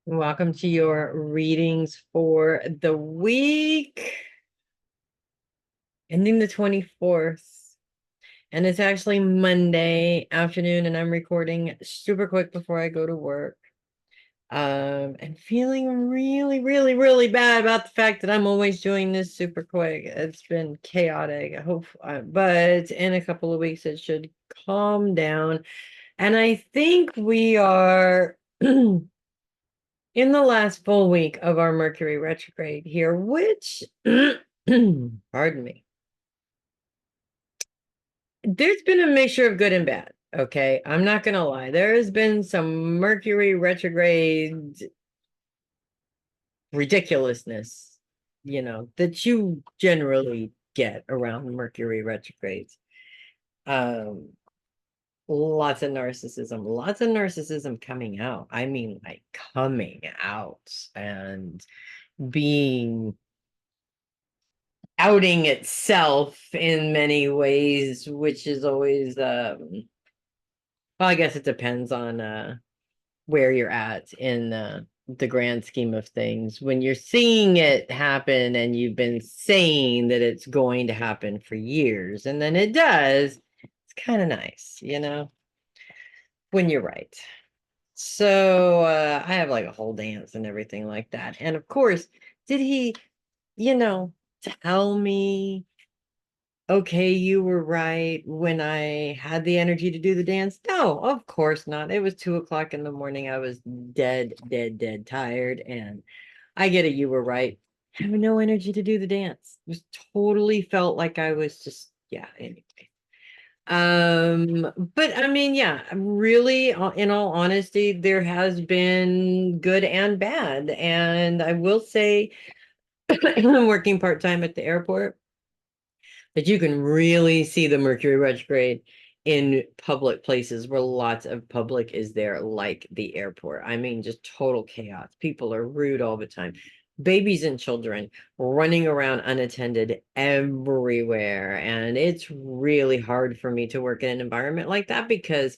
Welcome to your readings for the week ending the 24th. And it's actually Monday afternoon, and I'm recording super quick before I go to work. And feeling really, really, really bad about the fact that I'm always doing this super quick. It's been chaotic. I hope, but in a couple of weeks it should calm down. And I think we are in the last full week of our Mercury retrograde here, which, pardon me, there's been a mixture of good and bad. Okay, I'm not going to lie. There has been some Mercury retrograde ridiculousness, that you generally get around Mercury retrogrades. Um, lots of narcissism coming out. I mean, like coming out and being outing itself in many ways, which is always well, I guess it depends on where you're at in the grand scheme of things. When you're seeing it happen and you've been saying that it's going to happen for years, and then it does, it's kind of nice, when you're right. So I have like a whole dance and everything like that. And of course, did he, you know, tell me, okay, you were right when I had the energy to do the dance? No, of course not. It was 2 o'clock in the morning. I was dead, dead, dead tired. And I get it, you were right. I have no energy to do the dance. It was totally felt like I was just, yeah, anyway. But I mean, yeah, really, in all honesty, there has been good and bad. And I will say, I'm working part-time at the airport, that you can really see the Mercury retrograde in public places where lots of public is there, like the airport. I mean, just total chaos. People are rude all the time. Babies and children running around unattended everywhere. And it's really hard for me to work in an environment like that because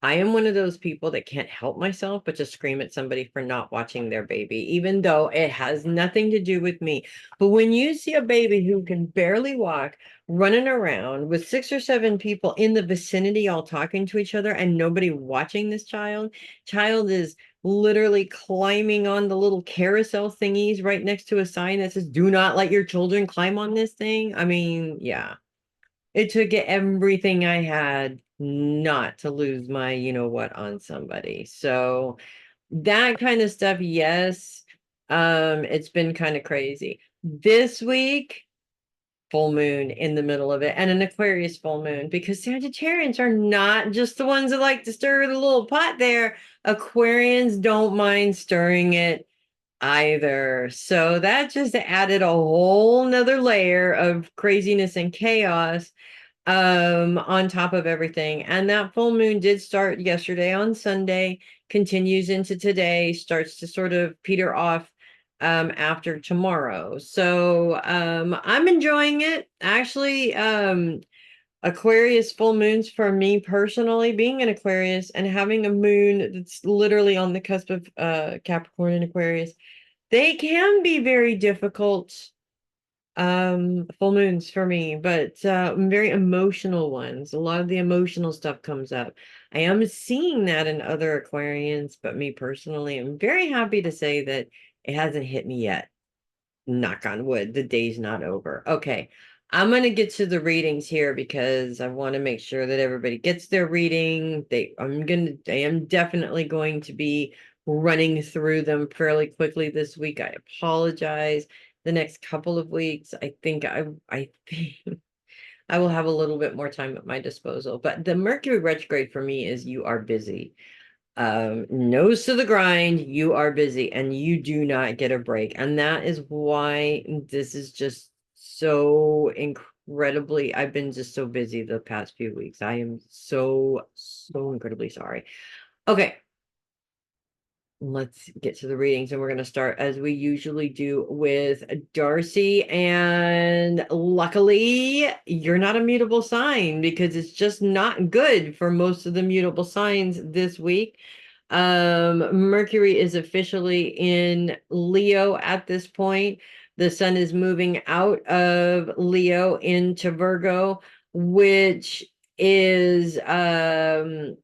I am one of those people that can't help myself but to scream at somebody for not watching their baby, even though it has nothing to do with me. But when you see a baby who can barely walk, running around with 6 or 7 people in the vicinity all talking to each other and nobody watching this child is literally climbing on the little carousel thingies right next to a sign that says, "Do not let your children climb on this thing." I mean, yeah. It took everything I had not to lose my, what, on somebody. So that kind of stuff, yes. It's been kind of crazy. This week, full moon in the middle of it, and an Aquarius full moon, because Sagittarians are not just the ones that like to stir the little pot there. Aquarians don't mind stirring it either. So that just added a whole nother layer of craziness and chaos on top of everything. And that full moon did start yesterday on Sunday, continues into today, starts to sort of peter off after tomorrow. So I'm enjoying it. Actually, Aquarius full moons for me personally, being an Aquarius and having a moon that's literally on the cusp of Capricorn and Aquarius, they can be very difficult full moons for me, but very emotional ones. A lot of the emotional stuff comes up. I am seeing that in other Aquarians, but me personally, I'm very happy to say that it hasn't hit me yet. Knock on wood, the day's not over. Okay, I'm going to get to the readings here because I want to make sure that everybody gets their reading. I am definitely going to be running through them fairly quickly this week. I apologize. The next couple of weeks, I think I will have a little bit more time at my disposal. But the Mercury retrograde for me is you are busy. Nose to the grind, you are busy and you do not get a break. And that is why this is just so incredibly, I've been just so busy the past few weeks. I am so, so incredibly sorry. Okay, let's get to the readings, and we're going to start as we usually do with Darcy. And luckily, you're not a mutable sign because it's just not good for most of the mutable signs this week. Mercury is officially in Leo at this point. The sun is moving out of Leo into Virgo, which is a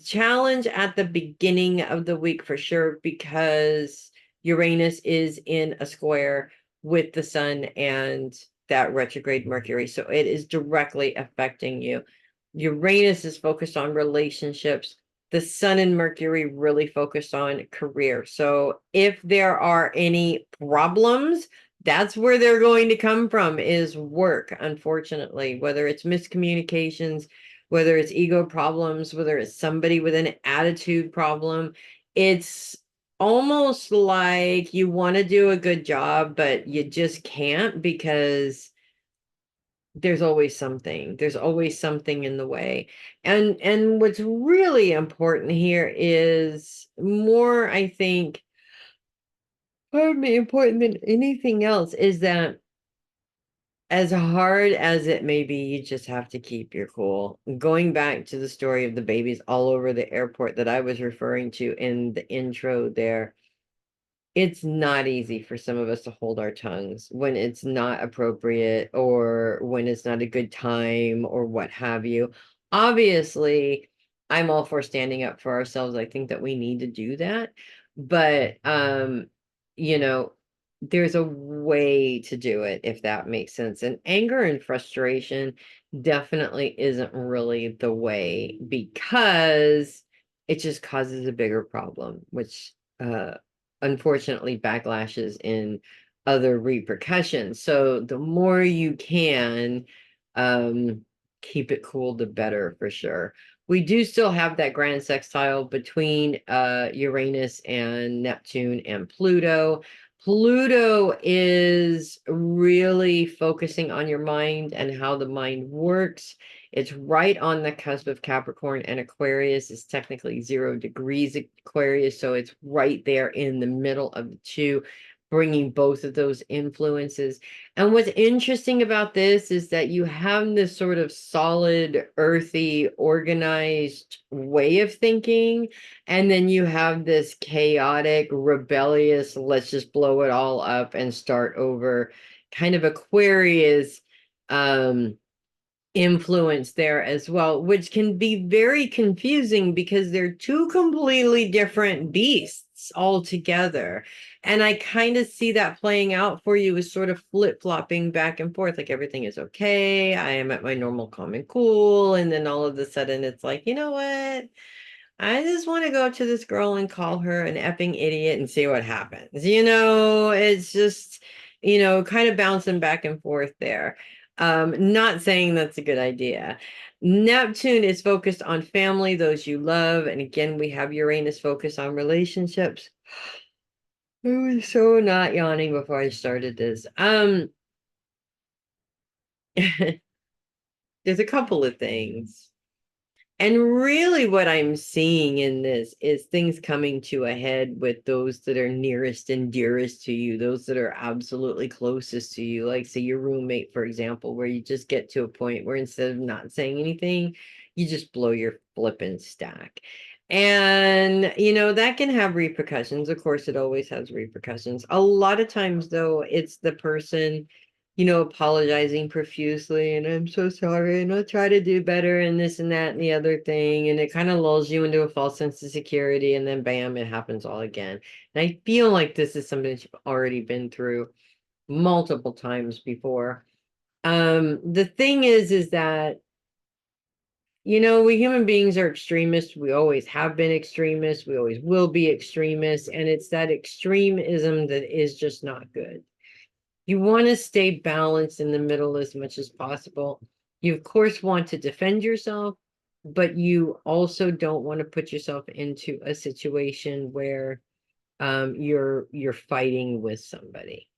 challenge at the beginning of the week for sure, because Uranus is in a square with the sun and that retrograde Mercury. So it is directly affecting you. Uranus is focused on relationships. The sun and Mercury really focused on career. So if there are any problems, that's where they're going to come from, is work, unfortunately, whether it's miscommunications, whether it's ego problems, whether it's somebody with an attitude problem. It's almost like you want to do a good job, but you just can't, because there's always something. There's always something in the way. And what's really important here is more, I think, pardon me, important than anything else, is that as hard as it may be, you just have to keep your cool. Going back to the story of the babies all over the airport that I was referring to in the intro there, it's not easy for some of us to hold our tongues when it's not appropriate, or when it's not a good time, or what have you. Obviously, I'm all for standing up for ourselves. I think that we need to do that. But you know, there's a way to do it, if that makes sense. And anger and frustration definitely isn't really the way, because it just causes a bigger problem, which unfortunately backlashes in other repercussions. So the more you can keep it cool, the better, for sure. We do still have that grand sextile between Uranus and Neptune and Pluto. Pluto is really focusing on your mind and how the mind works. It's right on the cusp of Capricorn and Aquarius. It's technically 0 degrees Aquarius, so it's right there in the middle of the two, bringing both of those influences. And what's interesting about this is that you have this sort of solid, earthy, organized way of thinking, and then you have this chaotic, rebellious, let's just blow it all up and start over, kind of Aquarius influence there as well, which can be very confusing because they're two completely different beasts altogether. And I kind of see that playing out for you as sort of flip-flopping back and forth, like everything is okay, I am at my normal calm and cool, and then all of a sudden it's like, you know what? I just want to go up to this girl and call her an effing idiot and see what happens. It's just, kind of bouncing back and forth there. Not saying that's a good idea. Neptune is focused on family, those you love. And again, we have Uranus focused on relationships. I was so not yawning before I started this. There's a couple of things. And really what I'm seeing in this is things coming to a head with those that are nearest and dearest to you, those that are absolutely closest to you, like say your roommate, for example, where you just get to a point where instead of not saying anything, you just blow your flippin' stack. And, that can have repercussions. Of course, it always has repercussions. A lot of times, though, it's the person apologizing profusely, and I'm so sorry, and I'll try to do better, and this and that and the other thing. And it kind of lulls you into a false sense of security, and then bam, it happens all again. And I feel like this is something that you've already been through multiple times before. The thing is that, we human beings are extremists. We always have been extremists. We always will be extremists. And it's that extremism that is just not good. You want to stay balanced in the middle as much as possible. You, of course, want to defend yourself, but you also don't want to put yourself into a situation where you're fighting with somebody.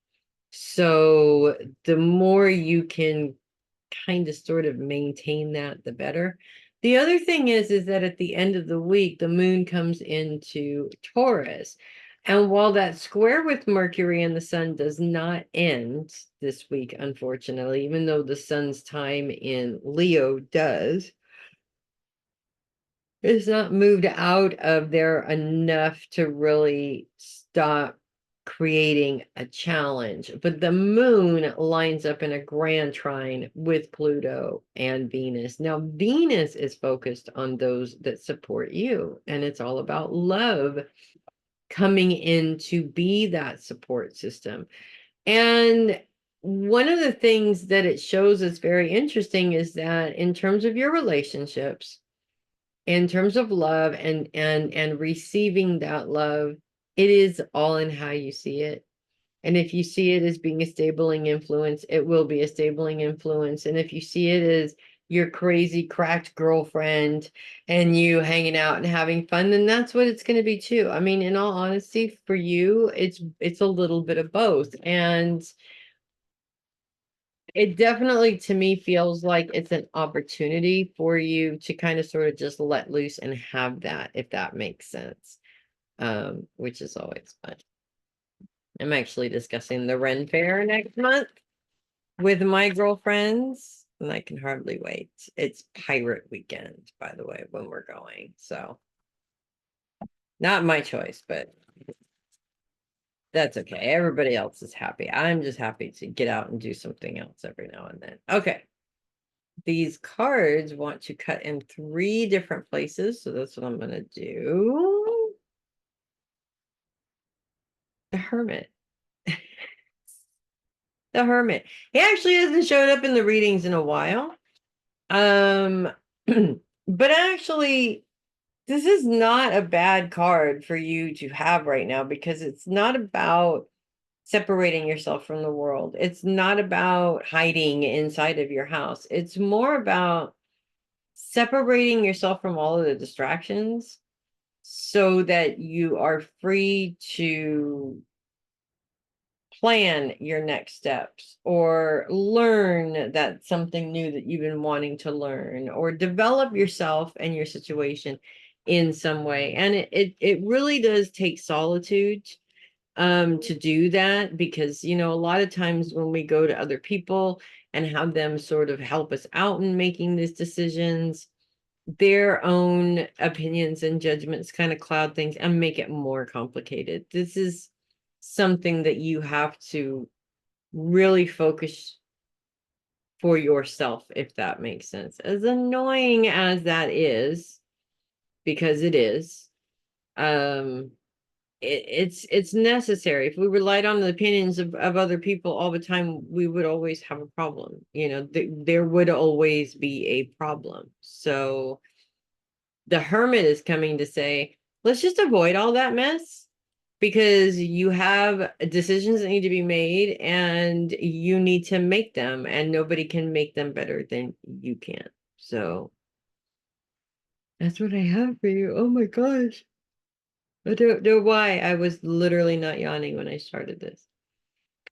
So the more you can kind of sort of maintain that, the better. The other thing is that at the end of the week, the moon comes into Taurus. And while that square with Mercury and the sun does not end this week, unfortunately, even though the sun's time in Leo does, It's not moved out of there enough to really stop creating a challenge. But the moon lines up in a grand trine with Pluto and Venus. Now, Venus is focused on those that support you, and it's all about love coming in to be that support system. And one of the things that it shows that's very interesting is that in terms of your relationships, in terms of love and receiving that love, it is all in how you see it. And if you see it as being a stabling influence, it will be a stabling influence. And if you see it as your crazy cracked girlfriend and you hanging out and having fun, then that's what it's going to be too. I mean, in all honesty, for you, it's a little bit of both. And it definitely to me feels like it's an opportunity for you to kind of sort of just let loose and have that, if that makes sense. Which is always fun. I'm actually discussing the Ren Fair next month with my girlfriends, and I can hardly wait. It's pirate weekend, by the way, when we're going. So not my choice, but that's okay. Everybody else is happy. I'm just happy to get out and do something else every now and then. Okay. These cards want to cut in 3 different places, so that's what I'm going to do. The Hermit. The Hermit. He actually hasn't showed up in the readings in a while. But actually, this is not a bad card for you to have right now because it's not about separating yourself from the world. It's not about hiding inside of your house. It's more about separating yourself from all of the distractions so that you are free to plan your next steps or learn that something new that you've been wanting to learn or develop yourself and your situation in some way. And it really does take solitude to do that, because you know a lot of times when we go to other people and have them sort of help us out in making these decisions, their own opinions and judgments kind of cloud things and make it more complicated. This is something that you have to really focus for yourself, if that makes sense. As annoying as that is, because it is, it's necessary. If we relied on the opinions of other people all the time, we would always have a problem. You know, there would always be a problem. So the Hermit is coming to say, let's just avoid all that mess, because you have decisions that need to be made and you need to make them, and nobody can make them better than you can. So that's what I have for you. Oh my gosh. I don't know why I was literally not yawning when I started this.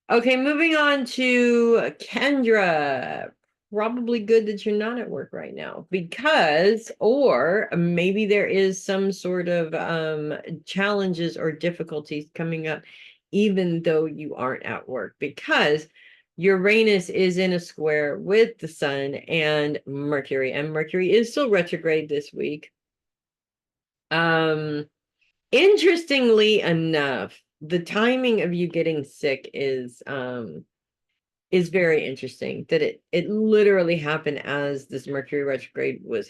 Okay, moving on to Kendra. Probably good that you're not at work right now, because, or maybe there is some sort of challenges or difficulties coming up, even though you aren't at work, because Uranus is in a square with the Sun and Mercury is still retrograde this week. Interestingly enough, the timing of you getting sick is very interesting, that it literally happened as this Mercury retrograde was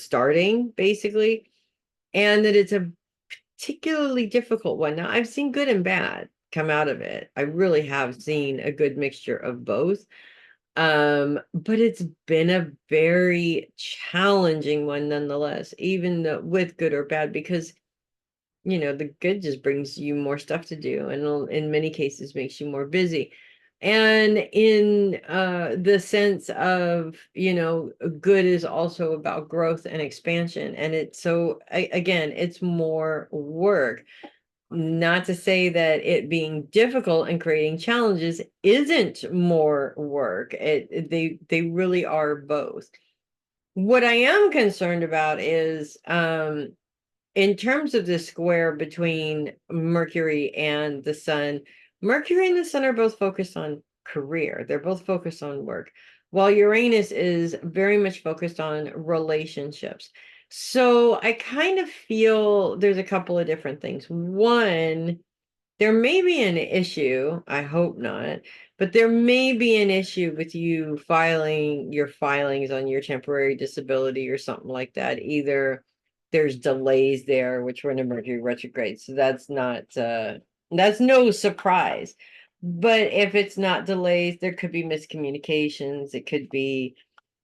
starting, basically, and that it's a particularly difficult one. Now, I've seen good and bad come out of it. I really have seen a good mixture of both. But it's been a very challenging one nonetheless, even though with good or bad, because you know, the good just brings you more stuff to do, and in many cases makes you more busy. And in the sense of, you know, good is also about growth and expansion. And it's so, again, it's more work. Not to say that it being difficult and creating challenges isn't more work. They really are both. What I am concerned about is in terms of the square between Mercury and the Sun. Mercury and the Sun are both focused on career. They're both focused on work, while Uranus is very much focused on relationships. So I kind of feel there's a couple of different things. One, there may be an issue, I hope not, but there may be an issue with you filing your filings on your temporary disability or something like that. Either there's delays there, which we're in Mercury retrograde, so that's no surprise. But if it's not delays, there could be miscommunications. It could be,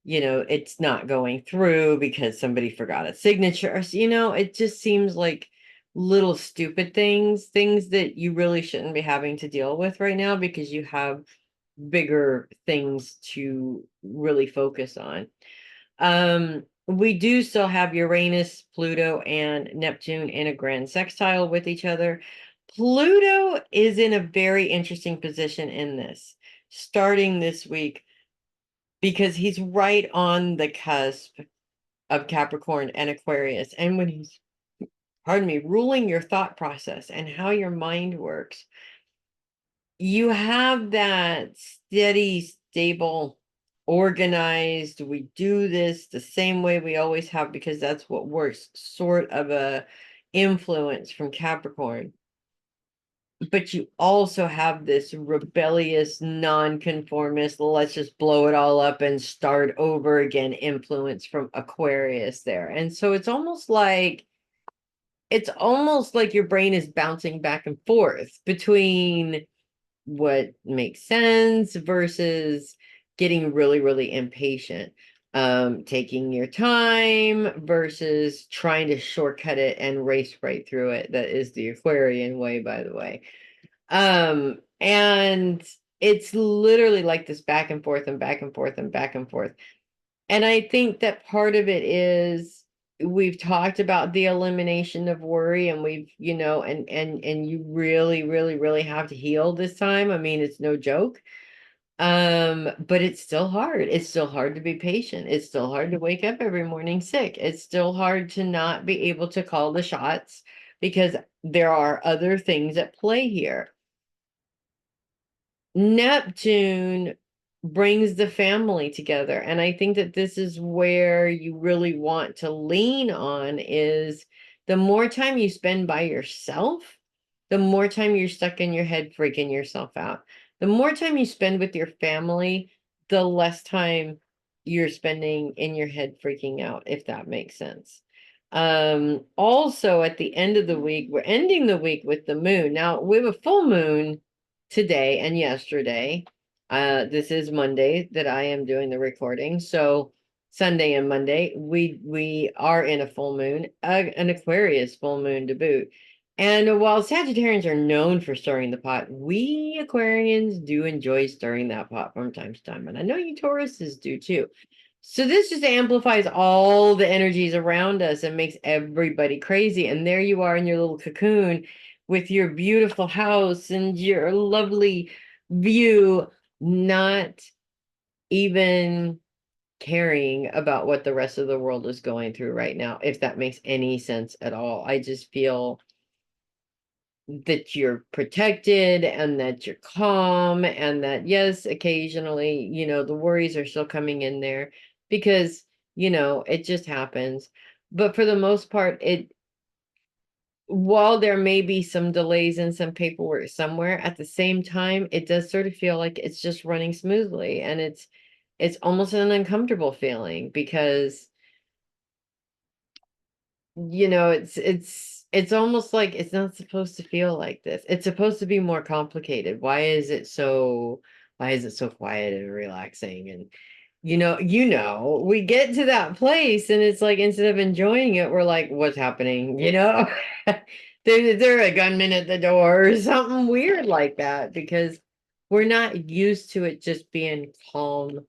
it's not going through because somebody forgot a signature. It just seems like little stupid things that you really shouldn't be having to deal with right now because you have bigger things to really focus on. We do still have Uranus, Pluto, and Neptune in a grand sextile with each other. Pluto is in a very interesting position in this, starting this week, because he's right on the cusp of Capricorn and Aquarius. And when he's, pardon me, ruling your thought process and how your mind works, you have that steady, stable, organized, we do this the same way we always have because that's what works, sort of a influence from Capricorn. But you also have this rebellious, nonconformist, let's just blow it all up and start over again influence from Aquarius there. And so it's almost like your brain is bouncing back and forth between what makes sense versus getting really, really impatient. Taking your time versus trying to shortcut it and race right through it. That is the Aquarian way, by the way. And it's literally like this back and forth and back and forth and back and forth. And I think that part of it is we've talked about the elimination of worry, and we've, and you really, really, really have to heal this time. I mean, it's no joke. But it's still hard. It's still hard to be patient. It's still hard to wake up every morning sick. It's still hard to not be able to call the shots because there are other things at play here. Neptune brings the family together. And I think that this is where you really want to lean on is the more time you spend by yourself, the more time you're stuck in your head freaking yourself out. The more time you spend with your family, the less time you're spending in your head freaking out, if that makes sense. Also at the end of the week, we're ending the week with the moon. Now we have a full moon today and yesterday. This is Monday that I am doing the recording. So Sunday and Monday, we are in a full moon, an Aquarius full moon to boot. And while Sagittarians are known for stirring the pot, we Aquarians do enjoy stirring that pot from time to time. And I know you Tauruses do too. So this just amplifies all the energies around us and makes everybody crazy. And there you are in your little cocoon with your beautiful house and your lovely view, not even caring about what the rest of the world is going through right now, if that makes any sense at all. I just feel that you're protected and that you're calm and that, yes, occasionally, the worries are still coming in there because, it just happens. But for the most part, while there may be some delays in some paperwork somewhere, at the same time, it does sort of feel like it's just running smoothly. And it's almost an uncomfortable feeling because it's almost like it's not supposed to feel like this. It's supposed to be more complicated. Why is it so quiet and relaxing? And we get to that place and it's like instead of enjoying it, we're like, what's happening? There a gunman at the door or something weird like that because we're not used to it just being calm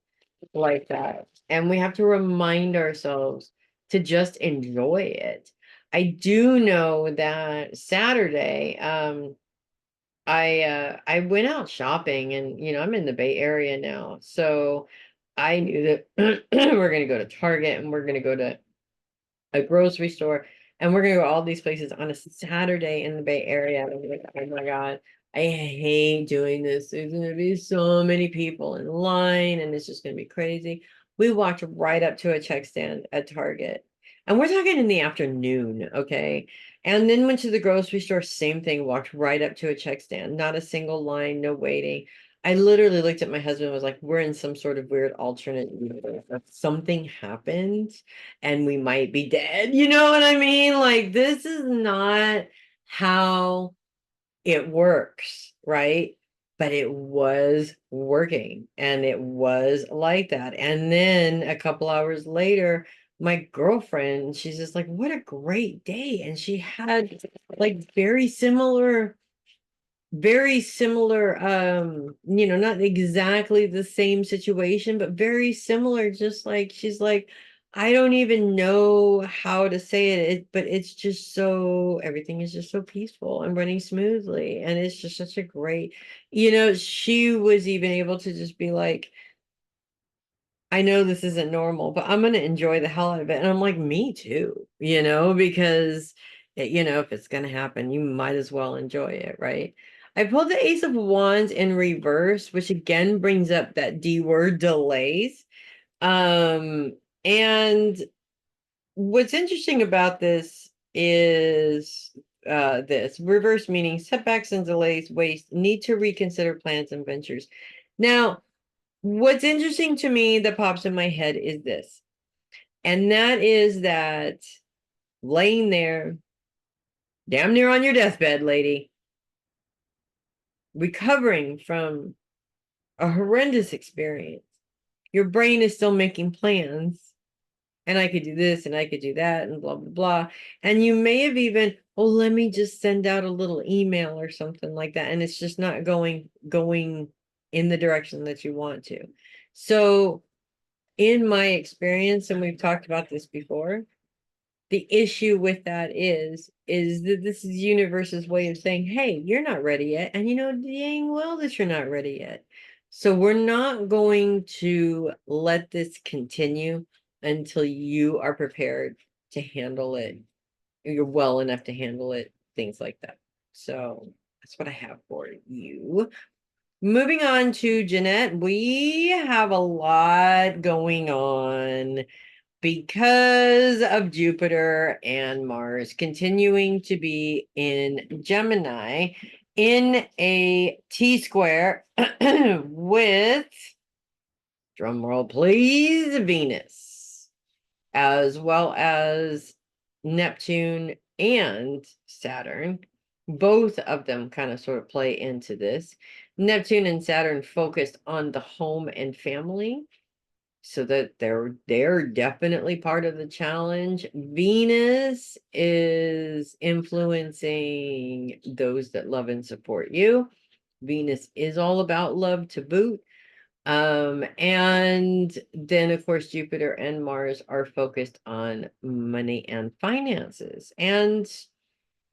like that. And we have to remind ourselves to just enjoy it. I do know that Saturday, I went out shopping and I'm in the Bay Area now. So I knew that we're gonna go to Target and we're gonna go to a grocery store and we're gonna go to all these places on a Saturday in the Bay Area. And I'm like, oh my God, I hate doing this. There's gonna be so many people in line and it's just gonna be crazy. We walked right up to a check stand at Target. And we're talking in the afternoon, okay? And then went to the grocery store, same thing, walked right up to a check stand, not a single line, no waiting. I literally looked at my husband and was like, we're in some sort of weird alternate universe. Something happened and we might be dead. You know what I mean? Like, this is not how it works, right? But it was working and it was like that. And then a couple hours later, my girlfriend, she's just like, what a great day. And she had like very similar, not exactly the same situation, but very similar. Just like she's like, I don't even know how to say but it's just so, everything is just so peaceful and running smoothly, and it's just such a great, she was even able to just be like, I know this isn't normal, but I'm going to enjoy the hell out of it. And I'm like, me too, because, if it's going to happen, you might as well enjoy it, right? I pulled the Ace of Wands in reverse, which again brings up that D word, delays. And what's interesting about this is this reverse, meaning setbacks and delays, waste, need to reconsider plans and ventures. Now, what's interesting to me that pops in my head is this, and that is that laying there, damn near on your deathbed, lady, recovering from a horrendous experience, your brain is still making plans, and I could do this and I could do that and blah, blah, blah. And you may have even, oh, let me just send out a little email or something like that. And it's just not going in the direction that you want to. So in my experience, and we've talked about this before, the issue with that is that this is universe's way of saying, hey, you're not ready yet. And you know dang well that you're not ready yet. So we're not going to let this continue until you are prepared to handle it. You're well enough to handle it, things like that. So that's what I have for you. Moving on to Jeannette, we have a lot going on because of Jupiter and Mars continuing to be in Gemini in a T square with, drum roll please, Venus, as well as Neptune and Saturn. Both of them kind of sort of play into this. Neptune and Saturn focused on the home and family, so that they're definitely part of the challenge. Venus is influencing those that love and support you. Venus is all about love to boot. And then of course Jupiter and Mars are focused on money and finances. And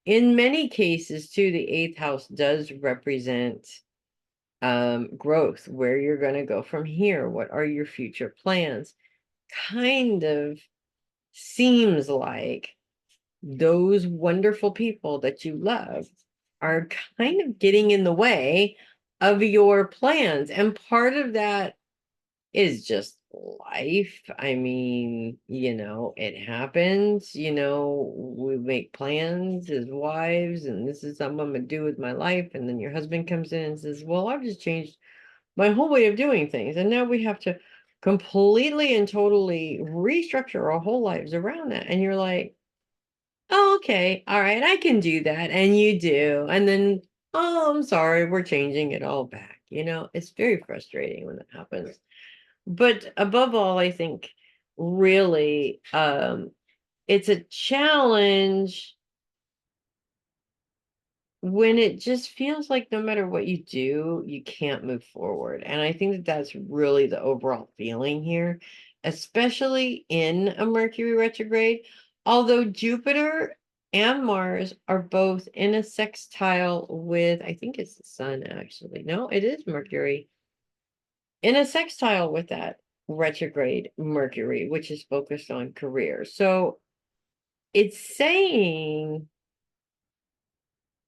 in many cases too, the eighth house does represent growth, where you're going to go from here, what are your future plans. Kind of seems like those wonderful people that you love are kind of getting in the way of your plans. And part of that is just life. I mean, it happens, we make plans as wives, and this is something I'm going to do with my life. And then your husband comes in and says, well, I've just changed my whole way of doing things. And now we have to completely and totally restructure our whole lives around that. And you're like, oh, okay, all right, I can do that. And you do. And then, oh, I'm sorry, we're changing it all back. It's very frustrating when that happens. But above all, I think really it's a challenge when it just feels like no matter what you do, you can't move forward. And I think that that's really the overall feeling here, especially in a Mercury retrograde. Although Jupiter and Mars are both in a sextile with, I think it's the sun actually. No, it is Mercury. In a sextile with that retrograde Mercury, which is focused on career. So it's saying,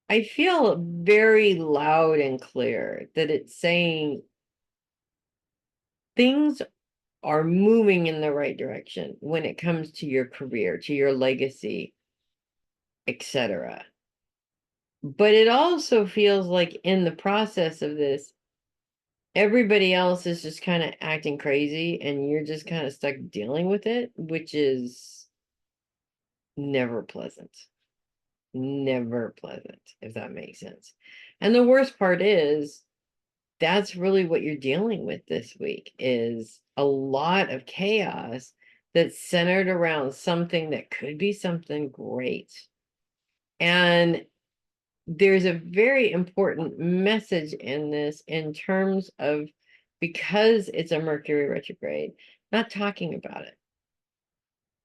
I feel very loud and clear that it's saying things are moving in the right direction when it comes to your career, to your legacy, etc. But it also feels like in the process of this, everybody else is just kind of acting crazy and you're just kind of stuck dealing with it, which is never pleasant. Never pleasant, if that makes sense. And the worst part is that's really what you're dealing with this week, is a lot of chaos that's centered around something that could be something great. And there's a very important message in this in terms of, because it's a Mercury retrograde, not talking about it.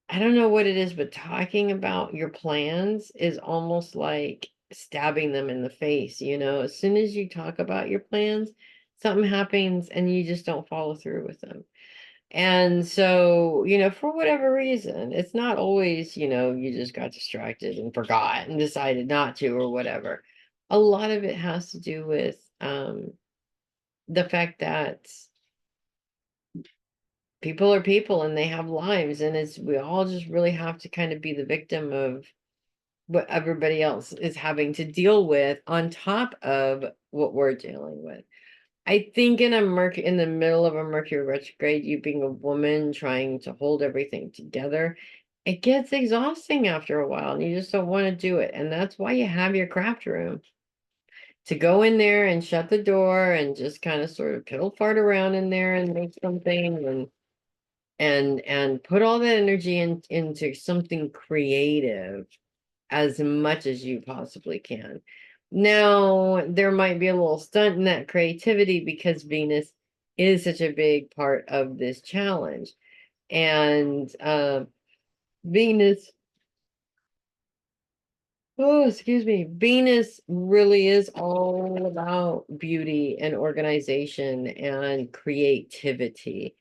I don't know what it is, but talking about your plans is almost like stabbing them in the face. As soon as you talk about your plans, something happens and you just don't follow through with them. And so, for whatever reason, it's not always, you just got distracted and forgot and decided not to or whatever. A lot of it has to do with the fact that people are people and they have lives, and we all just really have to kind of be the victim of what everybody else is having to deal with on top of what we're dealing with. I think in the middle of a Mercury retrograde, you being a woman trying to hold everything together, it gets exhausting after a while and you just don't want to do it. And that's why you have your craft room, to go in there and shut the door and just kind of sort of piddle fart around in there and make something and put all that energy into something creative as much as you possibly can. Now, there might be a little stunt in that creativity because Venus is such a big part of this challenge. And Venus, oh, excuse me, Venus really is all about beauty and organization and creativity.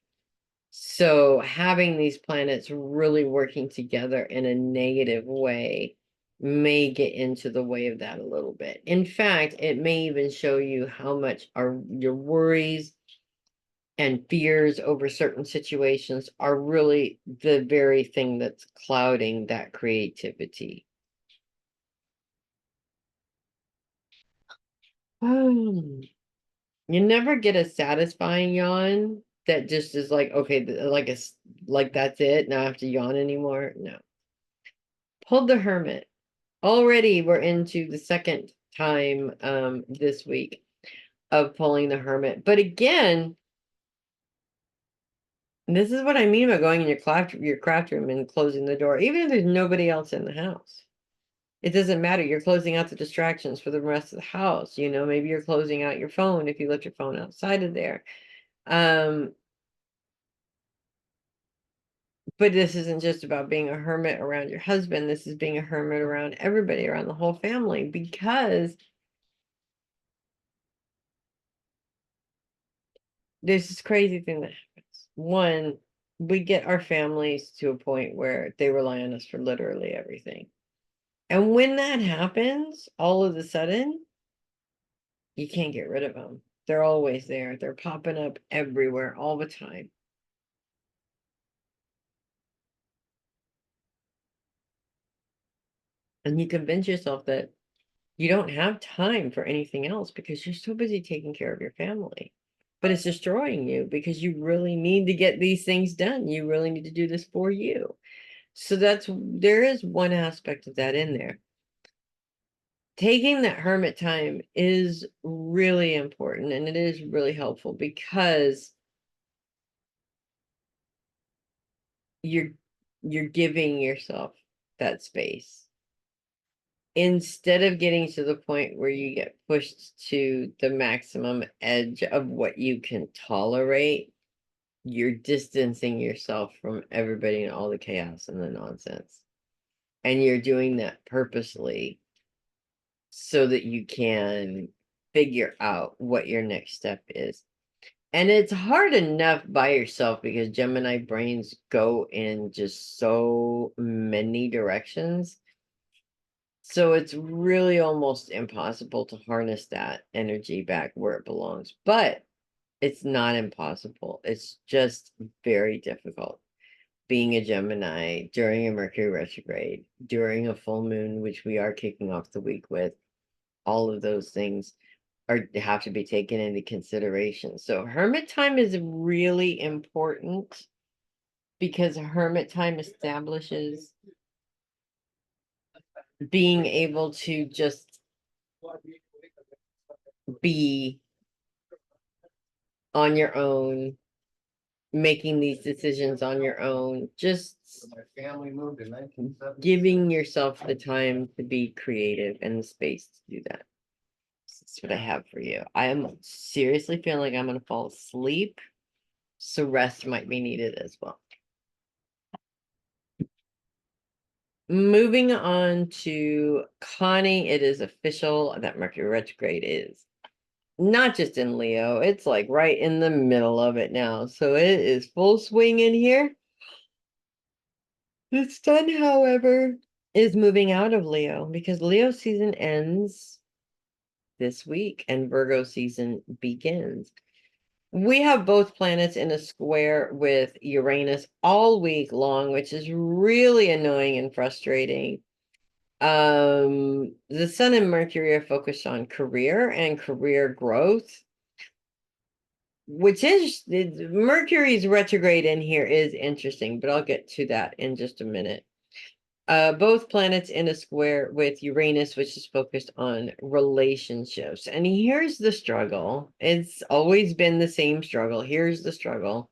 So having these planets really working together in a negative way may get into the way of that a little bit. In fact, it may even show you how much your worries and fears over certain situations are really the very thing that's clouding that creativity. You never get a satisfying yawn that just is like, okay, like that's it. Now I have to yawn anymore. No. Pulled the Hermit. Already we're into the second time this week of pulling the Hermit. But again, this is what I mean about going in your craft room and closing the door, even if there's nobody else in the house. It doesn't matter. You're closing out the distractions for the rest of the house. Maybe you're closing out your phone if you left your phone outside of there. But this isn't just about being a hermit around your husband. This is being a hermit around everybody, around the whole family, because there's this crazy thing that happens. One, we get our families to a point where they rely on us for literally everything. And when that happens, all of a sudden, you can't get rid of them. They're always there. They're popping up everywhere all the time. And you convince yourself that you don't have time for anything else because you're so busy taking care of your family. But it's destroying you because you really need to get these things done. You really need to do this for you. So there is one aspect of that in there. Taking that hermit time is really important and it is really helpful because you're giving yourself that space instead of getting to the point where you get pushed to the maximum edge of what you can tolerate. You're distancing yourself from everybody and all the chaos and the nonsense, and you're doing that purposely so that you can figure out what your next step is. And it's hard enough by yourself because Gemini brains go in just so many directions. So it's really almost impossible to harness that energy back where it belongs. But It's not impossible. It's just very difficult. Being a Gemini during a Mercury retrograde, during a full moon, which we are kicking off the week with, all of those things have to be taken into consideration. So hermit time is really important because hermit time establishes being able to just be on your own, making these decisions on your own, just My family moved in 1970. giving yourself the time to be creative and the space to do that. That's what I have for you. I am seriously feeling like I'm going to fall asleep, so rest might be needed as well. Moving on to Connie, it is official that Mercury retrograde is not just in Leo, it's like right in the middle of it now. So it is full swing in here. The sun, however, is moving out of Leo because Leo season ends this week and Virgo season begins. We have both planets in a square with Uranus all week long, which is really annoying and frustrating. The Sun and Mercury are focused on career and career growth, which is Mercury's retrograde in here is interesting, but I'll get to that in just a minute. Both planets in a square with Uranus, which is focused on relationships. And here's the struggle. It's always been the same struggle. Here's the struggle.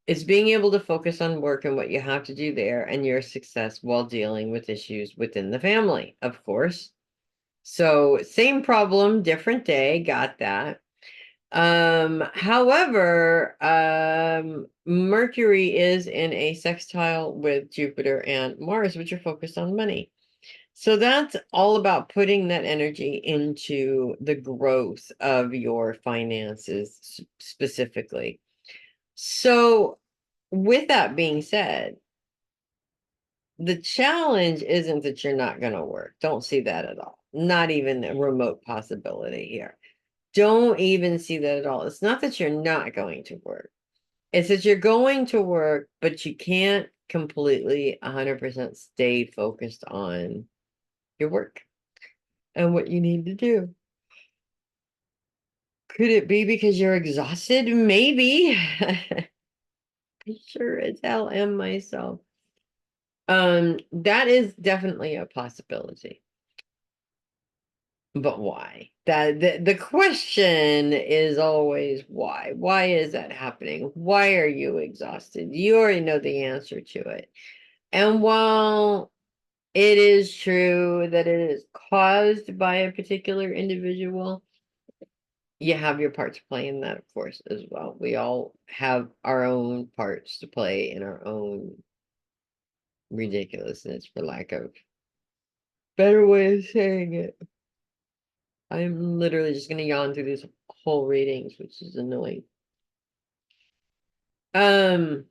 It's being able to focus on work and what you have to do there and your success while dealing with issues within the family, of course. So same problem, different day, got that. However, Mercury is in a sextile with Jupiter and Mars, which are focused on money. So that's all about putting that energy into the growth of your finances specifically. So with that being said, the challenge isn't that you're not going to work. Don't see that at all. Not even a remote possibility here. Don't even see that at all. It's not that you're not going to work. It's that you're going to work, but you can't completely 100% stay focused on your work and what you need to do. Could it be because you're exhausted? Maybe. I sure as hell am myself. That is definitely a possibility. But why? The question is always why. Why is that happening? Why are you exhausted? You already know the answer to it. And while it is true that it is caused by a particular individual, you have your part to play in that, of course, as well. We all have our own parts to play in our own ridiculousness, for lack of better way of saying it. I'm literally just going to yawn through these whole readings, which is annoying. So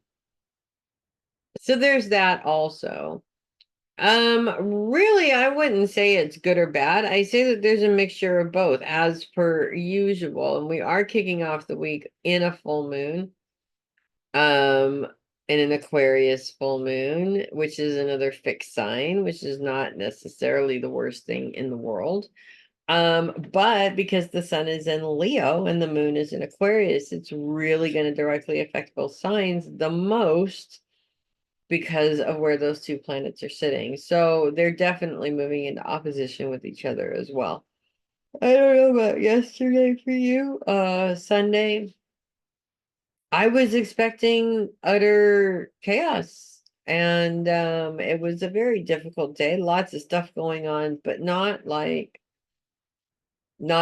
there's that also. Really, I wouldn't say it's good or bad. I say that there's a mixture of both, as per usual. And we are kicking off the week in a full moon, in an Aquarius full moon, which is another fixed sign, which is not necessarily the worst thing in the world. But because the sun is in Leo and the moon is in Aquarius, it's really going to directly affect both signs the most because of where those two planets are sitting. So they're definitely moving into opposition with each other as well. I don't know about yesterday for you. Sunday, I was expecting utter chaos. And it was a very difficult day. Lots of stuff going on, but not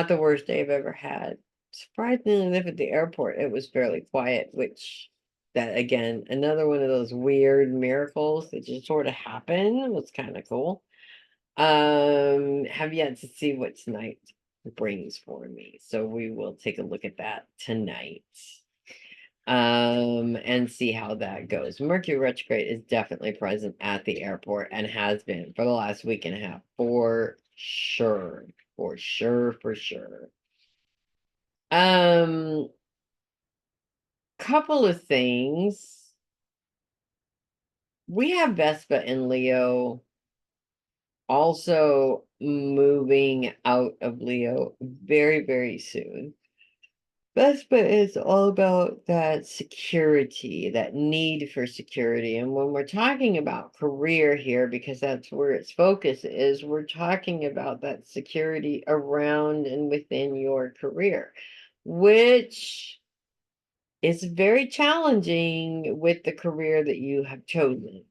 the worst day I've ever had. Surprisingly enough, at the airport, it was fairly quiet, which that again, another one of those weird miracles that just sort of happen. Was kind of cool. Have yet to see what tonight brings for me. So we will take a look at that tonight. And see how that goes. Mercury retrograde is definitely present at the airport and has been for the last week and a half for sure. For sure. Couple of things. We have Vespa and Leo also moving out of Leo very, very soon. Vespa is all about that security, that need for security. And when we're talking about career here, because that's where its focus is, we're talking about that security around and within your career, which is very challenging with the career that you have chosen.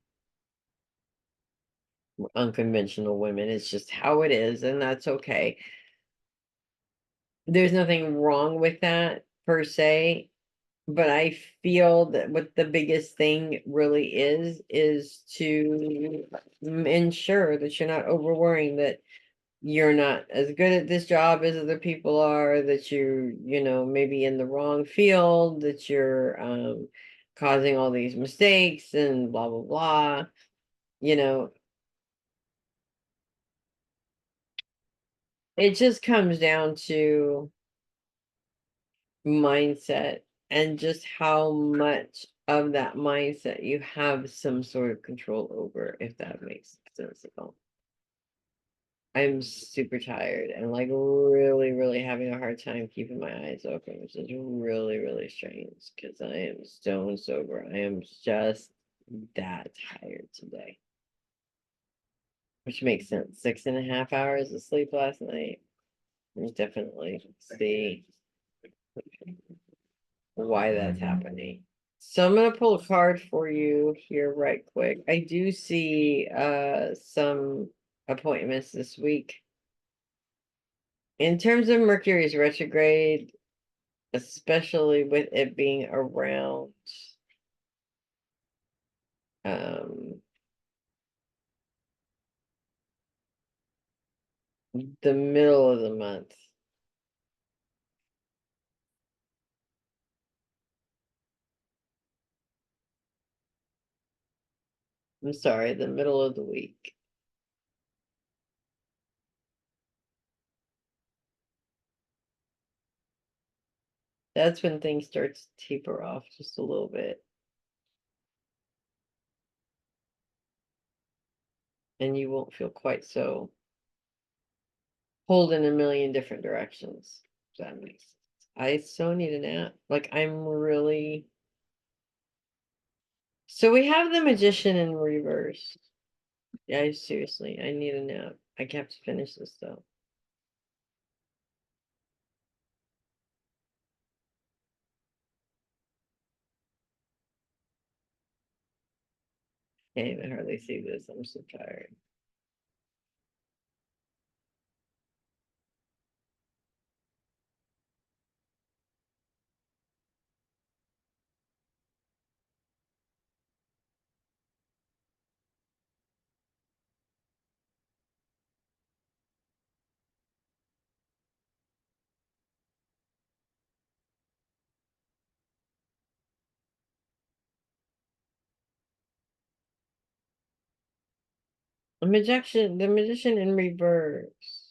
Unconventional women, it's just how it is, and that's okay. There's nothing wrong with that per se. But I feel that what the biggest thing really is to ensure that you're not over worrying, that you're not as good at this job as other people are, that you're maybe in the wrong field, that you're causing all these mistakes and blah blah blah. You know, it just comes down to mindset and just how much of that mindset you have some sort of control over, if that makes sense at all. I'm super tired and like really, really having a hard time keeping my eyes open, which is really, really strange because I am stone sober. I am just that tired today, which makes sense. 6.5 hours of sleep last night. You definitely see why that's happening. So I'm gonna pull a card for you here right quick. I do see some appointments this week. In terms of Mercury's retrograde, especially with it being around um the middle of the month. I'm sorry, the middle of the week. That's when things start to taper off just a little bit. And you won't feel quite so pulled in a million different directions. If that makes sense. I so need a nap. Like I'm really. So we have the Magician in reverse. Yeah, seriously, I need a nap. I have to finish this though. Can't even hardly see this. I'm so tired. The Magician in reverse.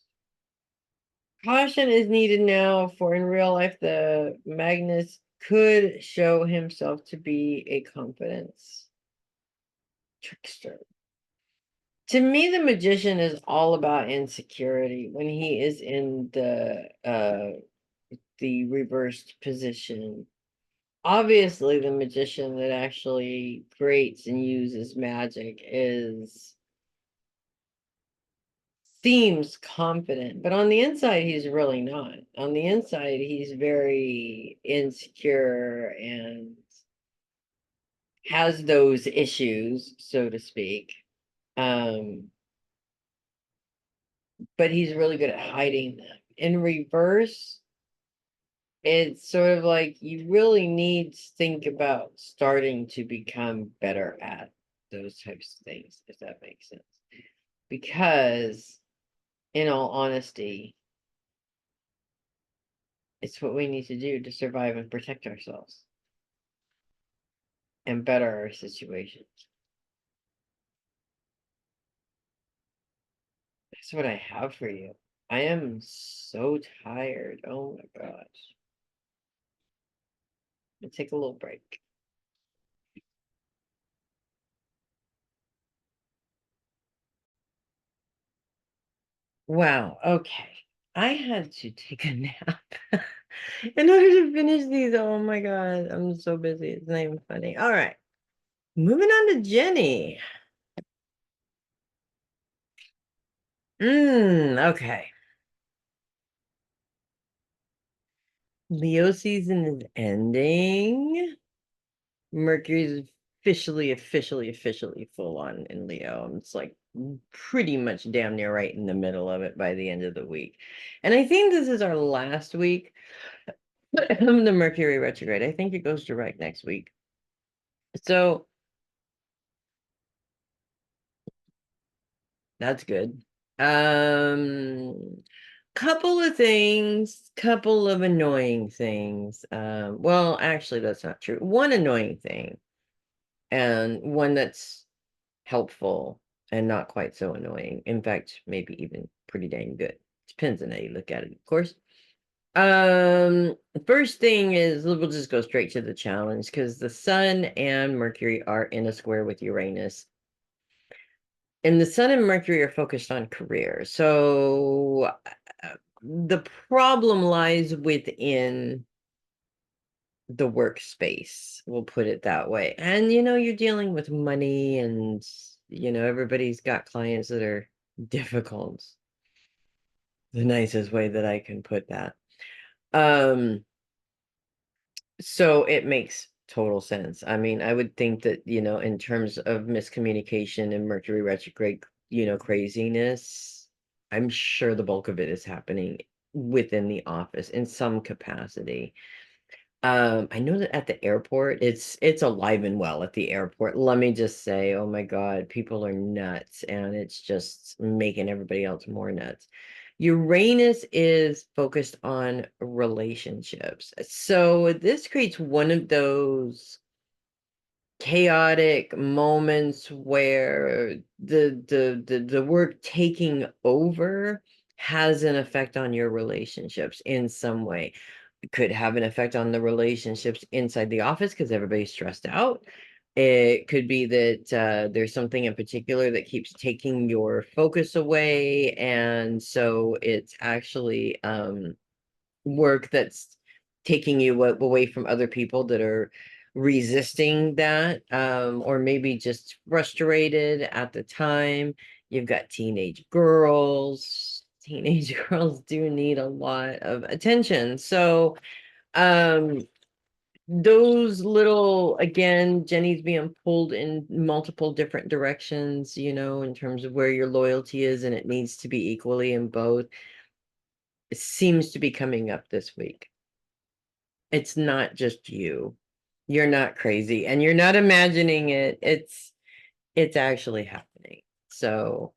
Caution is needed now, for in real life, the Magnus could show himself to be a confidence trickster. To me, the Magician is all about insecurity when he is in the reversed position. Obviously, the magician that actually creates and uses magic seems confident, but on the inside, he's really not. On the inside, he's very insecure and has those issues, so to speak. Um, but he's really good at hiding them. In reverse, it's sort of like you really need to think about starting to become better at those types of things, if that makes sense. Because, in all honesty, it's what we need to do to survive and protect ourselves and better our situations. That's what I have for you. I am so tired. Oh my gosh. Let's take a little break. Wow. Okay. I had to take a nap in order to finish these. Oh my God. I'm so busy. It's not even funny. All right. Moving on to Jenny. Okay. Leo season is ending. Mercury's officially full on in Leo. It's like pretty much damn near right in the middle of it by the end of the week. And I think this is our last week of the Mercury retrograde. I think it goes direct next week. So that's good. Couple of things, couple of annoying things. Well, actually, that's not true. One annoying thing, and one that's helpful and not quite so annoying. In fact, maybe even pretty dang good. Depends on how you look at it, of course. First thing is we'll just go straight to the challenge because the Sun and Mercury are in a square with Uranus. And the Sun and Mercury are focused on career. So the problem lies within the workspace, we'll put it that way. And you're dealing with money and everybody's got clients that are difficult. The nicest way that I can put that. So it makes total sense. I mean, I would think that, in terms of miscommunication and Mercury retrograde, craziness, I'm sure the bulk of it is happening within the office in some capacity. I know that at the airport, it's alive and well at the airport. Let me just say, oh my God, people are nuts, and it's just making everybody else more nuts. Uranus is focused on relationships. So this creates one of those chaotic moments where the work taking over has an effect on your relationships in some way. It could have an effect on the relationships inside the office because everybody's stressed out. It could be that there's something in particular that keeps taking your focus away, and so it's actually work that's taking you away from other people that are resisting that, or maybe just frustrated at the time. You've got teenage girls. Teenage girls do need a lot of attention. So, those little, again, Jenny's being pulled in multiple different directions, in terms of where your loyalty is, and it needs to be equally in both. It seems to be coming up this week. It's not just you. You're not crazy and you're not imagining it. It's actually happening. So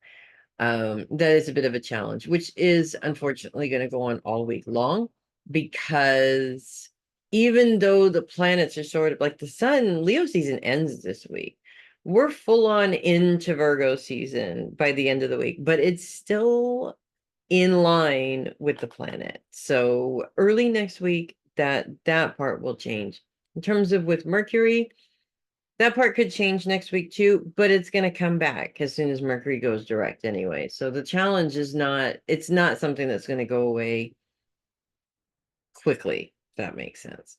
that is a bit of a challenge, which is unfortunately going to go on all week long, because even though the planets are sort of like the Sun, Leo season ends this week. We're full on into Virgo season by the end of the week, but it's still in line with the planet. So early next week, that part will change. In terms of with Mercury, that part could change next week too, but it's going to come back as soon as Mercury goes direct anyway. So the challenge is it's not something that's going to go away quickly, if that makes sense.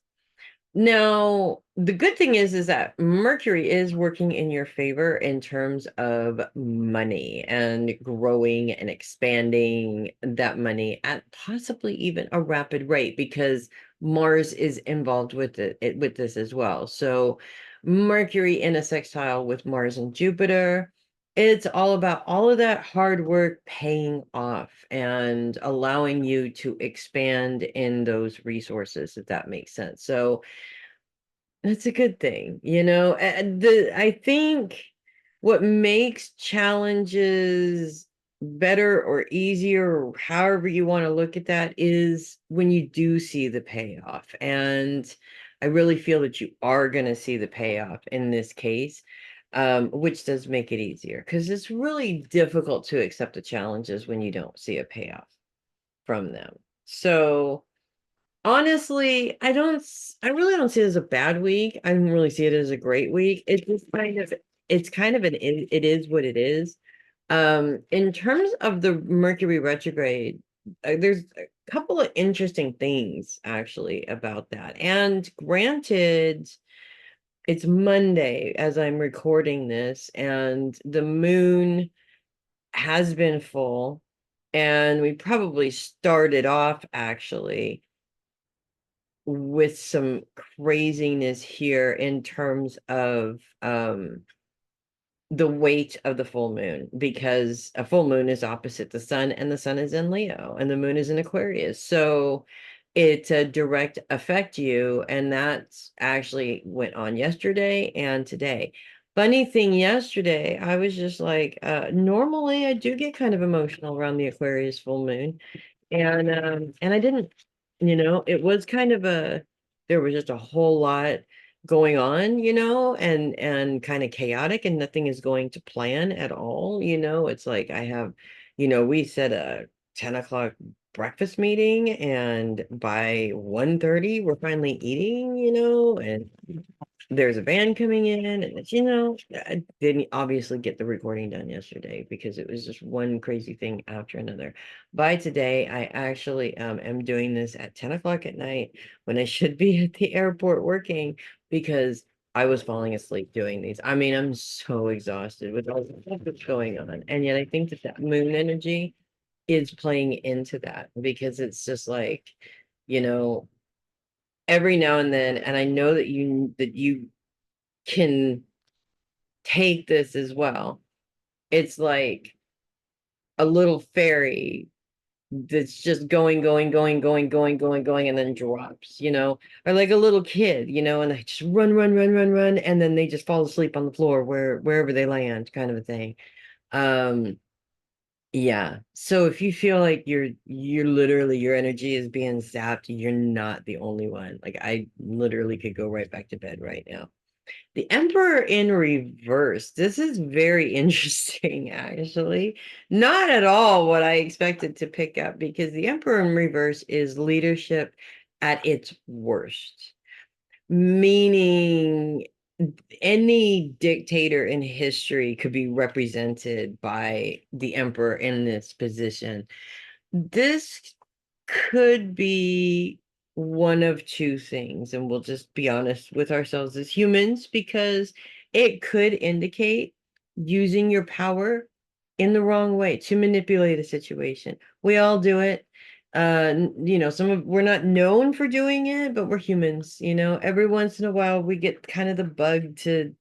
Now, the good thing is that Mercury is working in your favor in terms of money and growing and expanding that money at possibly even a rapid rate, because Mars is involved with with this as well. So Mercury in a sextile with Mars and Jupiter, it's all about all of that hard work paying off and allowing you to expand in those resources, if that makes sense. So that's a good thing, And I think what makes challenges better or easier, or however you want to look at that, is when you do see the payoff. And I really feel that you are going to see the payoff in this case, which does make it easier, because it's really difficult to accept the challenges when you don't see a payoff from them. So Honestly, I really don't see it as a bad week. I don't really see it as a great week. It's kind of it is what it is. In terms of the Mercury retrograde, there's a couple of interesting things actually about that. And granted, it's Monday as I'm recording this, and the moon has been full, and we probably started off actually with some craziness here in terms of the weight of the full moon, because a full moon is opposite the sun, and the sun is in Leo and the moon is in Aquarius. So it's a direct affect you, and that's actually went on yesterday and today. Funny thing, yesterday I was just like, normally I do get kind of emotional around the Aquarius full moon, and I didn't, it was kind of there was just a whole lot going on, and kind of chaotic, and nothing is going to plan at all. It's like I have, we set a 10 o'clock breakfast meeting, and by 1:30 we're finally eating, and there's a band coming in, and I didn't obviously get the recording done yesterday because it was just one crazy thing after another. By today, I actually am doing this at 10 o'clock at night when I should be at the airport working, because I was falling asleep doing these. I mean, I'm so exhausted with all the stuff that's going on. And yet I think that moon energy is playing into that, because it's just like, you know, every now and then, and I know that you can take this as well. It's like a little fairy that's just going, and then drops, or like a little kid, and they just run, run, run, run, run, and then they just fall asleep on the floor wherever they land, kind of a thing. Um, yeah. So if you feel like you're literally, your energy is being zapped, you're not the only one. Like, I literally could go right back to bed right now. The Emperor in reverse. This is very interesting, actually. Not at all what I expected to pick up, because the Emperor in reverse is leadership at its worst, meaning any dictator in history could be represented by the Emperor in this position. This could be one of two things, and we'll just be honest with ourselves as humans, because it could indicate using your power in the wrong way to manipulate a situation. We all do it. We're not known for doing it, but we're humans, every once in a while we get kind of the bug to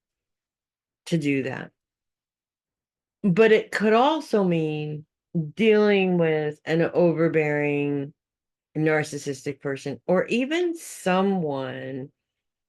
do that. But it could also mean dealing with an overbearing narcissistic person, or even someone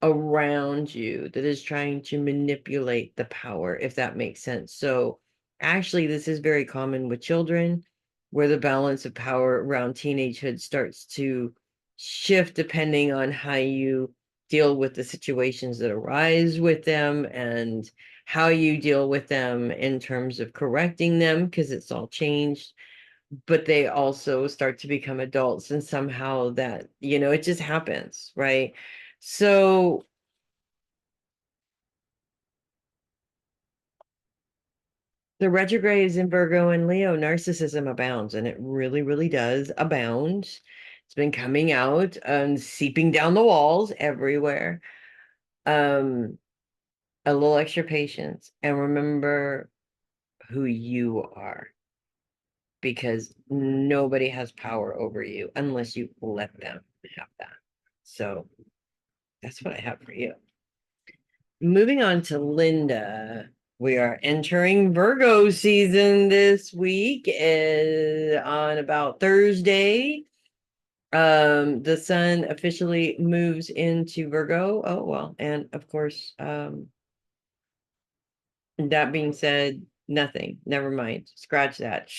around you that is trying to manipulate the power, if that makes sense. So actually, this is very common with children, where the balance of power around teenagehood starts to shift depending on how you deal with the situations that arise with them, and how you deal with them in terms of correcting them, because it's all changed. But they also start to become adults, and somehow that, it just happens, right? So the retrograde is in Virgo and Leo. Narcissism abounds, and it really, really does abound. It's been coming out and seeping down the walls everywhere. Um, a little extra patience, and remember who you are, because nobody has power over you unless you let them have that. So that's what I have for you. Moving on to Linda. We are entering Virgo season this week, on about Thursday. The sun officially moves into Virgo. Oh, well, and of course, that being said, nothing. Never mind. Scratch that.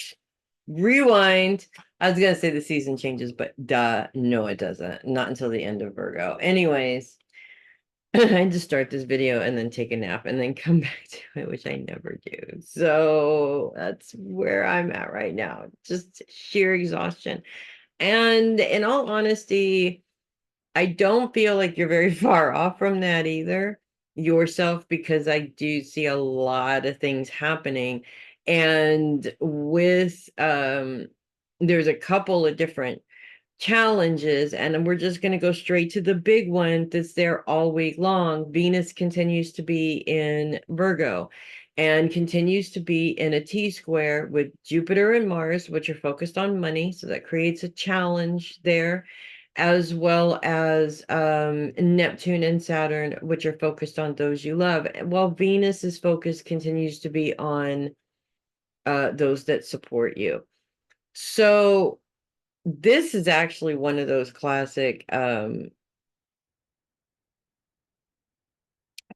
Rewind. I was gonna say the season changes, but duh, no, it doesn't. Not until the end of Virgo. Anyways, I just start this video and then take a nap and then come back to it, which I never do. So that's where I'm at right now. Just sheer exhaustion. And in all honesty, I don't feel like you're very far off from that either yourself, because I do see a lot of things happening. And with there's a couple of different challenges, and we're just going to go straight to the big one that's there all week long. Venus continues to be in Virgo and continues to be in a T square with Jupiter and Mars, which are focused on money. So that creates a challenge there, as well as Neptune and Saturn, which are focused on those you love, while Venus's focus continues to be on those that support you. So this is actually one of those classic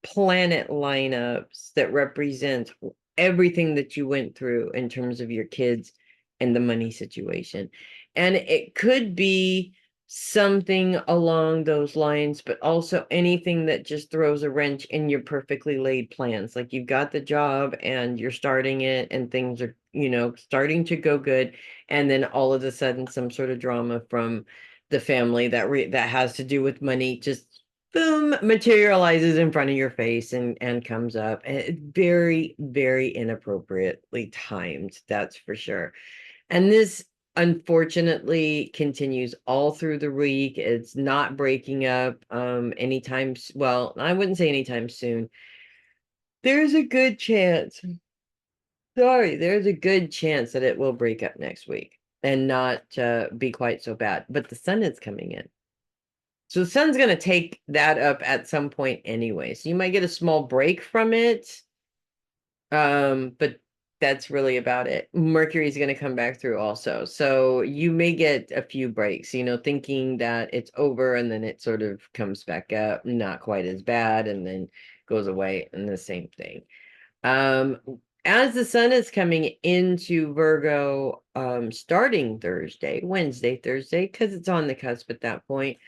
planet lineups that represents everything that you went through in terms of your kids and the money situation. And it could be something along those lines, but also anything that just throws a wrench in your perfectly laid plans. Like you've got the job and you're starting it and things are, starting to go good. And then all of a sudden some sort of drama from the family that has to do with money just boom, materializes in front of your face and comes up. And very, very inappropriately timed, that's for sure. And this unfortunately continues all through the week. It's not breaking up anytime, well, I wouldn't say anytime soon. There's a good chance. Sorry, there's a good chance that it will break up next week and not be quite so bad. But the sun is coming in. So the sun's going to take that up at some point anyway. So you might get a small break from it. But that's really about it. Mercury's going to come back through also. So you may get a few breaks, thinking that it's over and then it sort of comes back up, not quite as bad, and then goes away, and the same thing. Um, as the sun is coming into Virgo, starting Wednesday, Thursday, because it's on the cusp at that point,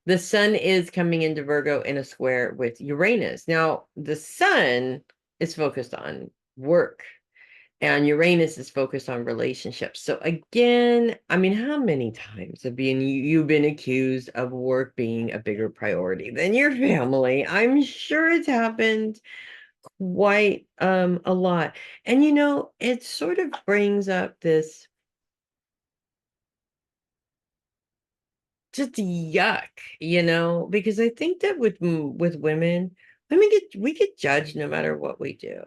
the sun is coming into Virgo in a square with Uranus. Now, the sun is focused on work, and Uranus is focused on relationships. So again, I mean, how many times have you've been accused of work being a bigger priority than your family? I'm sure it's happened quite a lot. And it sort of brings up this just yuck, because I think that with women, we get judged no matter what we do.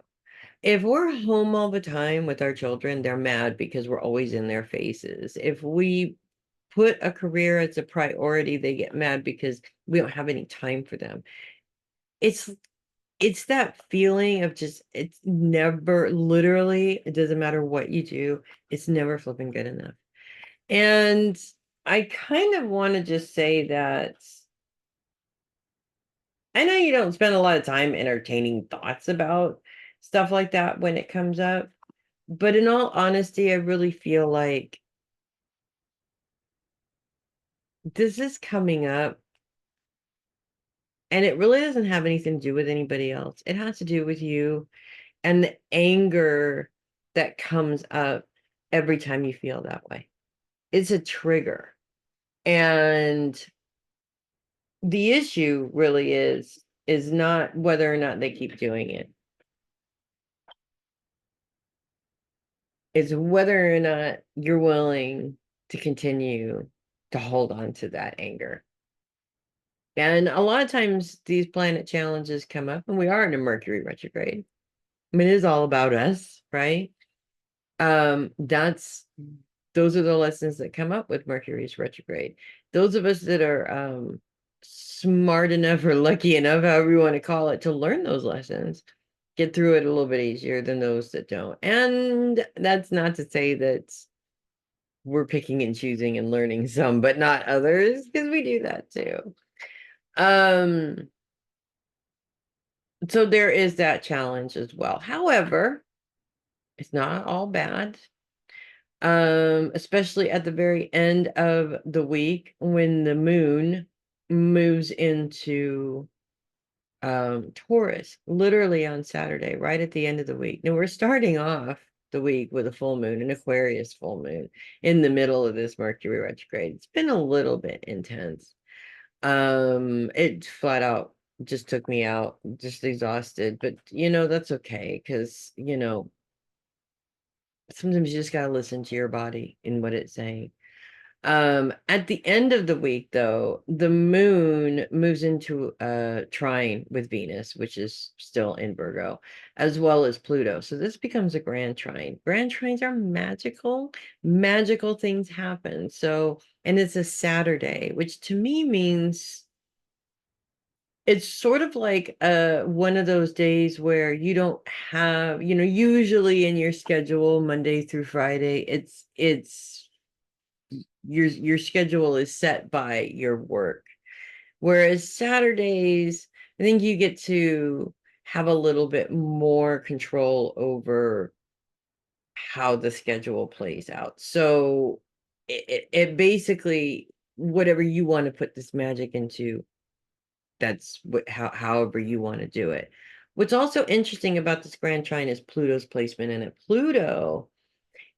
If we're home all the time with our children, they're mad because we're always in their faces. If we put a career as a priority, they get mad because we don't have any time for them. It's that feeling of just, it's never, literally, it doesn't matter what you do, it's never flipping good enough. And I kind of want to just say that I know you don't spend a lot of time entertaining thoughts about stuff like that when it comes up, but in all honesty, I really feel like this is coming up and it really doesn't have anything to do with anybody else. It has to do with you and the anger that comes up every time you feel that way. It's a trigger. And the issue really is not whether or not they keep doing it. It's whether or not you're willing to continue to hold on to that anger. And a lot of times these planet challenges come up, and we are in a Mercury retrograde. I mean, it is all about us, right? That's those are the lessons that come up with Mercury's retrograde. Those of us that are smart enough or lucky enough, however you want to call it, to learn those lessons, get through it a little bit easier than those that don't. And that's not to say that we're picking and choosing and learning some, but not others, because we do that too. Um, so there is that challenge as well. However, it's not all bad. Especially at the very end of the week when the moon moves into Taurus, literally on Saturday, right at the end of the week. Now we're starting off the week with a full moon, an Aquarius full moon, in the middle of this Mercury retrograde. It's been a little bit intense. It flat out just took me out, just exhausted, but that's okay, because sometimes you just gotta listen to your body and what it's saying. At the end of the week, though, the moon moves into a trine with Venus, which is still in Virgo, as well as Pluto. So this becomes a grand trine. Grand trines are magical. Magical things happen. So, and it's a Saturday, which to me means it's sort of like one of those days where you don't have, usually in your schedule, Monday through Friday, it's your schedule is set by your work. Whereas Saturdays, I think you get to have a little bit more control over how the schedule plays out. So it basically, whatever you want to put this magic into, that's however you want to do it. What's also interesting about this grand trine is Pluto's placement in it. Pluto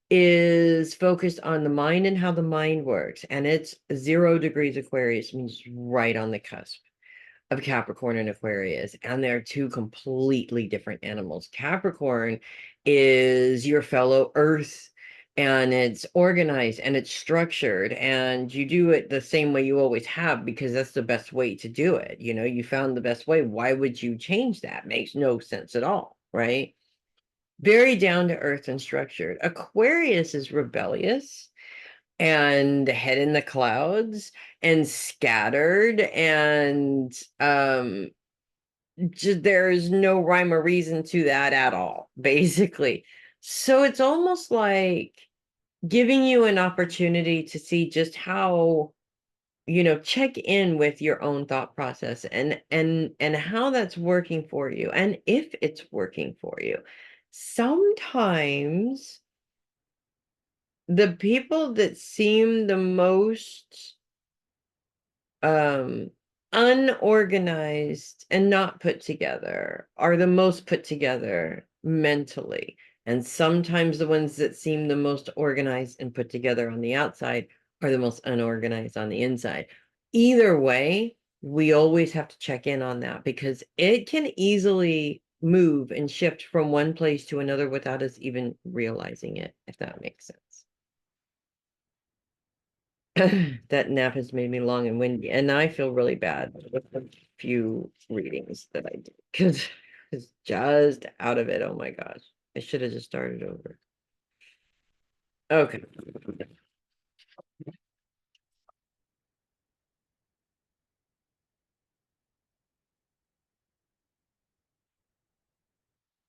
is focused on the mind and how the mind works, and it's 0 degrees Aquarius, means right on the cusp of Capricorn and Aquarius, and they're two completely different animals. Capricorn is your fellow Earth, and it's organized and it's structured, and you do it the same way you always have because that's the best way to do it. You found the best way. Why would you change that? Makes no sense at all, right? Very down to earth and structured. Aquarius is rebellious and head in the clouds and scattered, and there's no rhyme or reason to that at all, basically. So it's almost like giving you an opportunity to see just how, check in with your own thought process and how that's working for you, and if it's working for you. Sometimes the people that seem the most um unorganized and not put together are the most put together mentally, and sometimes the ones that seem the most organized and put together on the outside are the most unorganized on the inside. Either way, we always have to check in on that because it can easily move and shift from one place to another without us even realizing it, if that makes sense. That nap has made me long and windy, and now I feel really bad with the few readings that I did because it's just out of it. Oh my gosh. I should have just started over. Okay.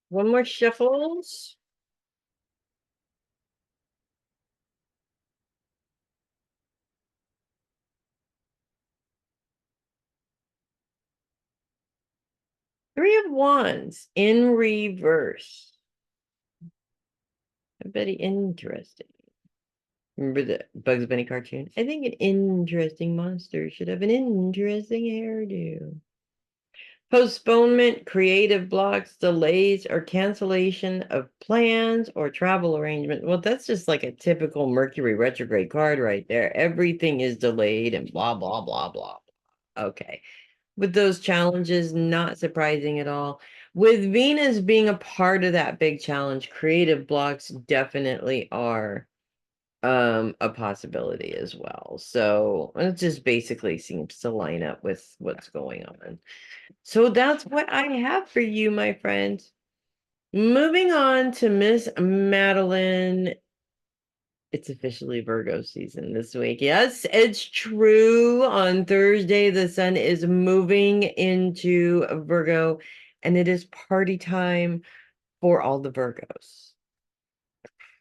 One more shuffles. Three of Wands in reverse. Very interesting. Remember the Bugs Bunny cartoon? I think an interesting monster should have an interesting hairdo. Postponement, creative blocks, delays, or cancellation of plans or travel arrangement. Well, that's just like a typical Mercury retrograde card right there. Everything is delayed and blah, blah, blah, blah. Okay. With those challenges, not surprising at all. With Venus being a part of that big challenge, creative blocks definitely are a possibility as well. So it just basically seems to line up with what's going on. So that's what I have for you, my friend. Moving on to Miss Matalyn. It's officially Virgo season this week. Yes, it's true. On Thursday, the sun is moving into Virgo, and it is party time for all the Virgos.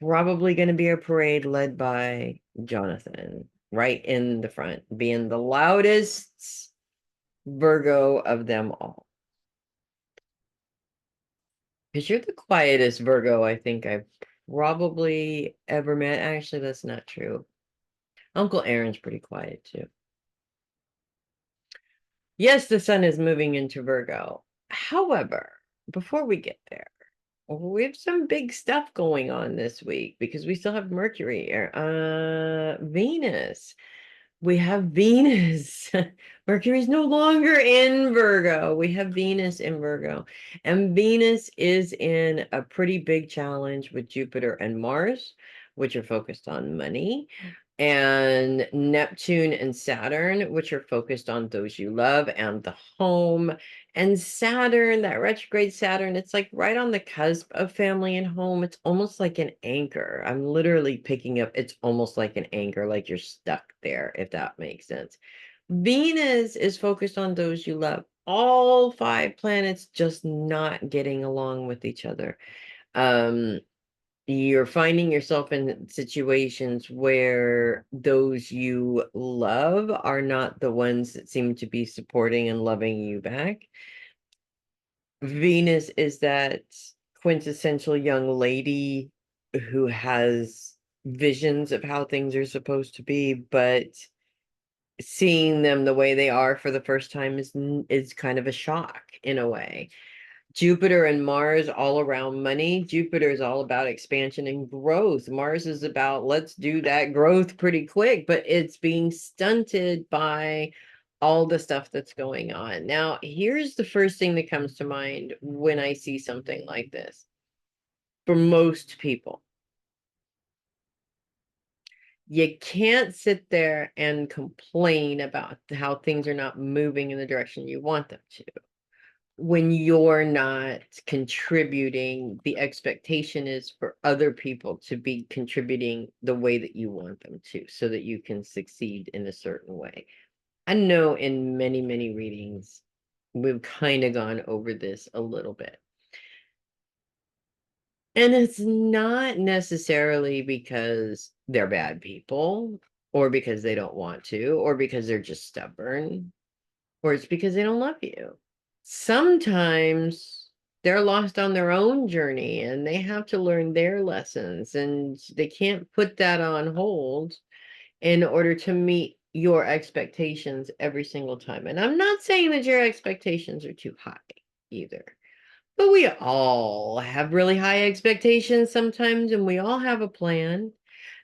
Probably going to be a parade led by Jonathan, right in the front, being the loudest Virgo of them all. Because you're the quietest Virgo I think I've probably ever met. Actually, that's not true. Uncle Aaron's pretty quiet too. Yes, the sun is moving into Virgo. However, before we get there, we have some big stuff going on this week because we still have Mercury, Venus. we have Venus. Mercury's no longer in Virgo. We have Venus in Virgo. And Venus is in a pretty big challenge with Jupiter and Mars, which are focused on money, and Neptune and Saturn, which are focused on those you love and the home. And Saturn, that retrograde Saturn, it's like right on the cusp of family and home. It's almost like an anchor. I'm literally picking up, it's almost like an anchor, like you're stuck there, if that makes sense. Venus is focused on those you love. All five planets just not getting along with each other. You're finding yourself in situations where those you love are not the ones that seem to be supporting and loving you back. Venus is that quintessential young lady who has visions of how things are supposed to be, but seeing them the way they are for the first time is kind of a shock in a way. Jupiter and Mars all around money. Jupiter is all about expansion and growth. Mars is about let's do that growth pretty quick, but it's being stunted by all the stuff that's going on. Now, here's the first thing that comes to mind when I see something like this. For most people, you can't sit there and complain about how things are not moving in the direction you want them to when you're not contributing. The expectation is for other people to be contributing the way that you want them to, so that you can succeed in a certain way. I know in many, many readings, we've kind of gone over this a little bit. And it's not necessarily because they're bad people, or because they don't want to, or because they're just stubborn, or it's because they don't love you. Sometimes they're lost on their own journey and they have to learn their lessons, and they can't put that on hold in order to meet your expectations every single time. And I'm not saying that your expectations are too high either, but we all have really high expectations sometimes, and we all have a plan.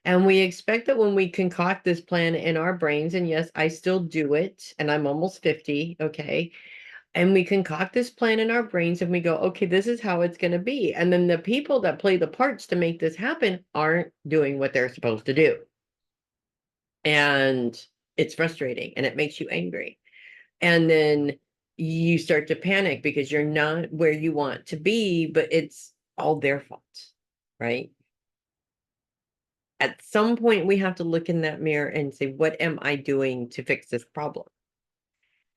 And we expect that when we concoct this plan in our brains, and yes, I still do it, and I'm almost 50, okay? And we concoct this plan in our brains and we go, okay, this is how it's going to be. And then the people that play the parts to make this happen aren't doing what they're supposed to do. And it's frustrating and it makes you angry. And then you start to panic because you're not where you want to be, but it's all their fault, right? At some point, we have to look in that mirror and say, what am I doing to fix this problem?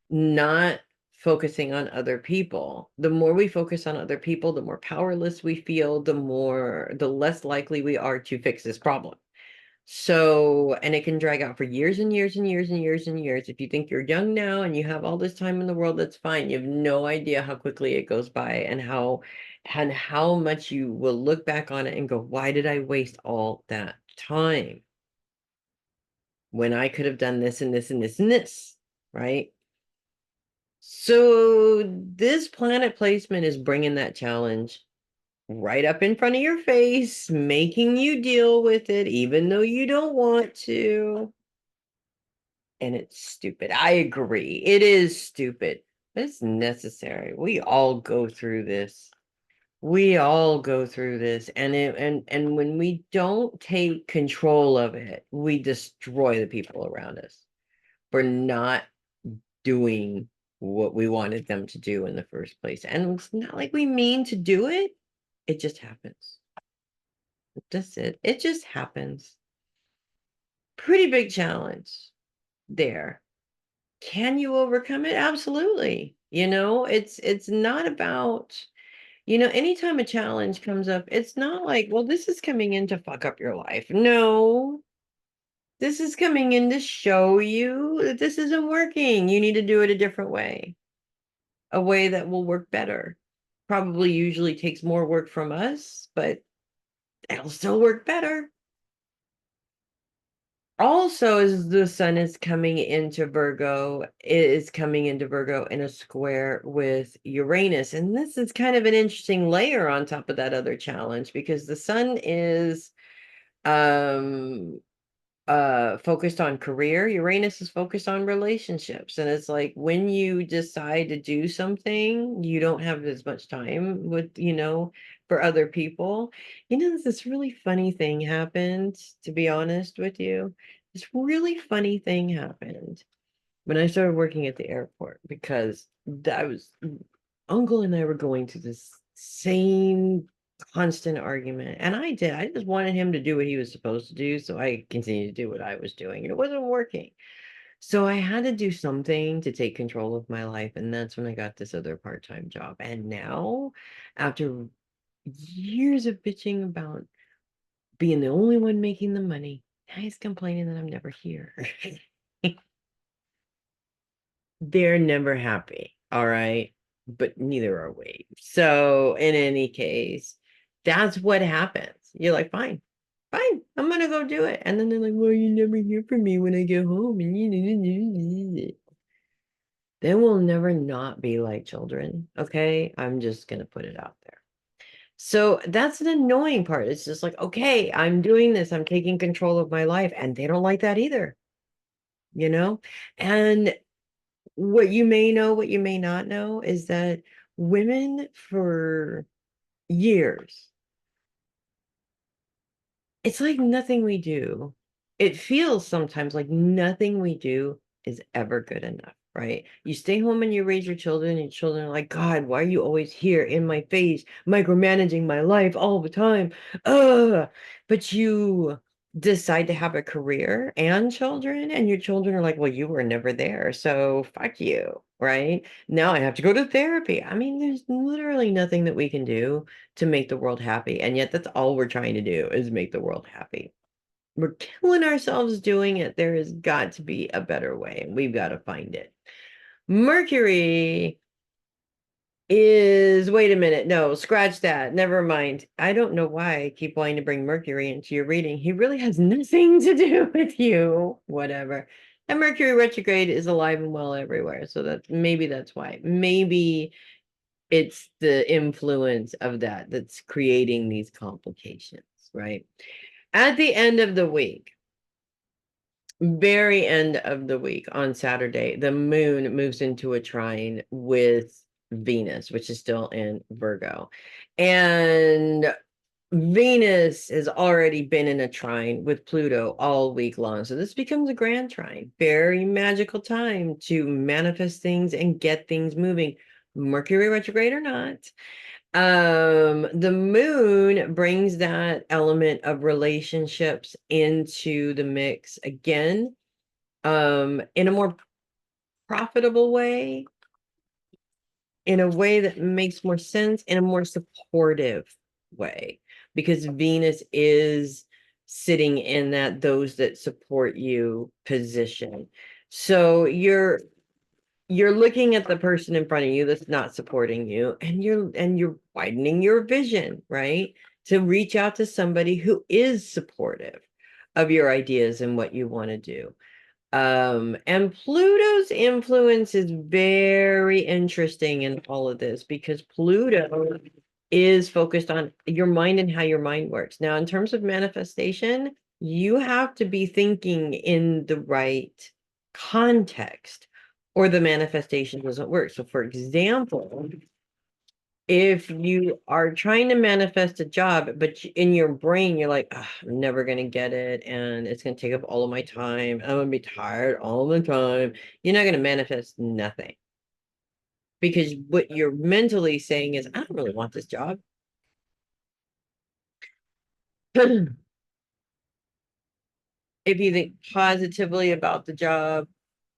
Not focusing on other people. The more we focus on other people, the more powerless we feel, the less likely we are to fix this problem. So, and it can drag out for years and years and years and years and years. If you think you're young now and you have all this time in the world, that's fine. You have no idea how quickly it goes by, and how much you will look back on it and go, why did I waste all that time when I could have done this and this and this and this, right? So this planet placement is bringing that challenge right up in front of your face, making you deal with it, even though you don't want to. And it's stupid. I agree. It is stupid, but it's necessary. We all go through this. We all go through this. And when we don't take control of it, we destroy the people around us. We're not doing what we wanted them to do in the first place. And it's not like we mean to do it. It just happens. That's it. It just happens. Pretty big challenge there. Can you overcome it? Absolutely. It's not about, anytime a challenge comes up, it's not like, well, this is coming in to fuck up your life. No, this is coming in to show you that this isn't working. You need to do it a different way. A way that will work better. Probably usually takes more work from us, but it'll still work better. Also, as the sun is coming into Virgo, it is coming into Virgo in a square with Uranus. And this is kind of an interesting layer on top of that other challenge, because the sun is um focused on career. Uranus is focused on relationships. And it's like when you decide to do something, you don't have as much time with, for other people. This really funny thing happened, to be honest with you. This really funny thing happened when I started working at the airport because that was Uncle and I were going through this same constant argument. And I did. I just wanted him to do what he was supposed to do. So I continued to do what I was doing. And it wasn't working. So I had to do something to take control of my life. And that's when I got this other part-time job. And now, after years of bitching about being the only one making the money, now he's complaining that I'm never here. They're never happy, all right? But neither are we. So in any case, that's what happens. You're like, fine, fine, I'm gonna go do it. And then they're like, well, you never hear from me when I get home. And then we'll never not be like children. Okay. I'm just gonna put it out there. So that's an annoying part. It's just like, okay, I'm doing this, I'm taking control of my life, and they don't like that either, you know? And what you may know, what you may not know is that women for years, it's like nothing we do. It feels sometimes like nothing we do is ever good enough, right? You stay home and you raise your children, and your children are like, God, why are you always here in my face, micromanaging my life all the time? But you decide to have a career and children, and your children are like, well, you were never there, so fuck you, right? Now I have to go to therapy. I mean, there's literally nothing that we can do to make the world happy. And yet that's all we're trying to do is make the world happy. We're killing ourselves doing it. There has got to be a better way, and we've got to find it. Mercury is, wait a minute, no, scratch that. Never mind. I don't know why I keep wanting to bring Mercury into your reading. He really has nothing to do with you. Whatever. And Mercury retrograde is alive and well everywhere. So that's why. Maybe it's the influence of that that's creating these complications, right? At the end of the week, very end of the week on Saturday, the moon moves into a trine with Venus, which is still in Virgo. And Venus has already been in a trine with Pluto all week long. So this becomes a grand trine, very magical time to manifest things and get things moving, Mercury retrograde or not. The moon brings that element of relationships into the mix again, in a more profitable way, in a way that makes more sense, in a more supportive way, because Venus is sitting in that those that support you position. So you're looking at the person in front of you that's not supporting you, and you're widening your vision, right? To reach out to somebody who is supportive of your ideas and what you want to do. And Pluto's influence is very interesting in all of this because Pluto is focused on your mind and how your mind works. Now, in terms of manifestation, you have to be thinking in the right context or the manifestation doesn't work. So, for example, if you are trying to manifest a job, but in your brain, you're like, I'm never going to get it. And it's going to take up all of my time. I'm going to be tired all the time. You're not going to manifest nothing because what you're mentally saying is, I don't really want this job. If you think positively about the job,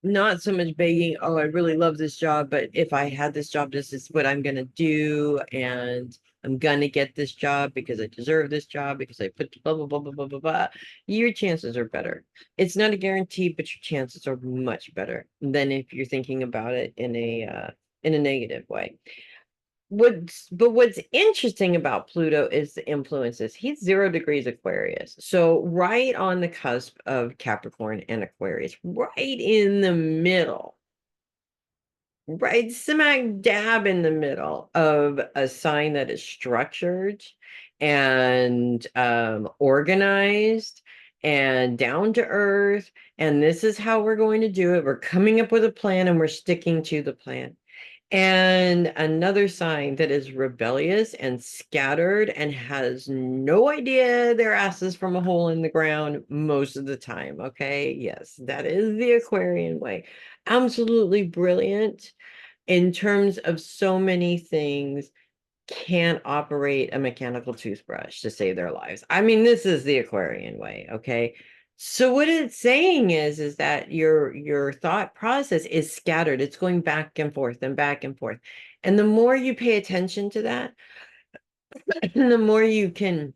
not so much begging, oh, I really love this job, but if I had this job, this is what I'm going to do. And I'm going to get this job because I deserve this job because I put blah, blah, blah, blah, blah, blah, blah. Your chances are better. It's not a guarantee, but your chances are much better than if you're thinking about it in a negative way. What's interesting about Pluto is the influences. He's 0 degrees Aquarius. So right on the cusp of Capricorn and Aquarius, right in the middle, right smack dab in the middle of a sign that is structured and organized and down to earth. And this is how we're going to do it. We're coming up with a plan and we're sticking to the plan. And another sign that is rebellious and scattered and has no idea their ass is from a hole in the ground most of the time. Okay. Yes, that is the Aquarian way. Absolutely brilliant in terms of so many things. Can't operate a mechanical toothbrush to save their lives. I mean, this is the Aquarian way. Okay. So what it's saying is that your thought process is scattered. It's going back and forth and back and forth. And the more you pay attention to that, the more you can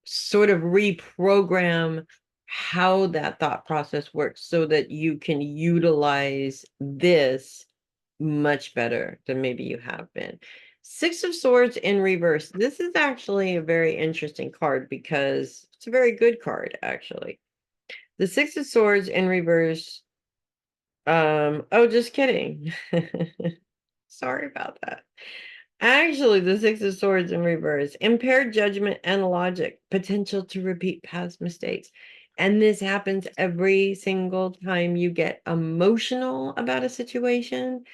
sort of reprogram how that thought process works so that you can utilize this much better than maybe you have been. Six of Swords in reverse. This is actually a very interesting card because it's a very good card, actually. The Six of Swords in reverse. Oh, just kidding. Sorry about that. Actually, the Six of Swords in reverse, impaired judgment and logic, potential to repeat past mistakes. And this happens every single time you get emotional about a situation,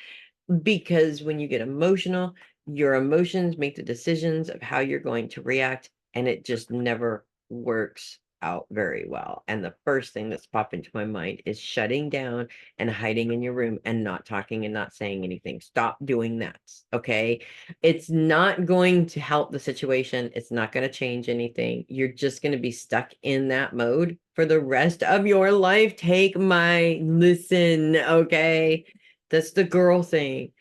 because when you get emotional, your emotions make the decisions of how you're going to react, and it just never works out very well. And the first thing that's popped into my mind is shutting down and hiding in your room and not talking and not saying anything. Stop doing that. Okay. It's not going to help the situation. It's not going to change anything. You're just going to be stuck in that mode for the rest of your life. Take my listen. Okay. That's the girl thing.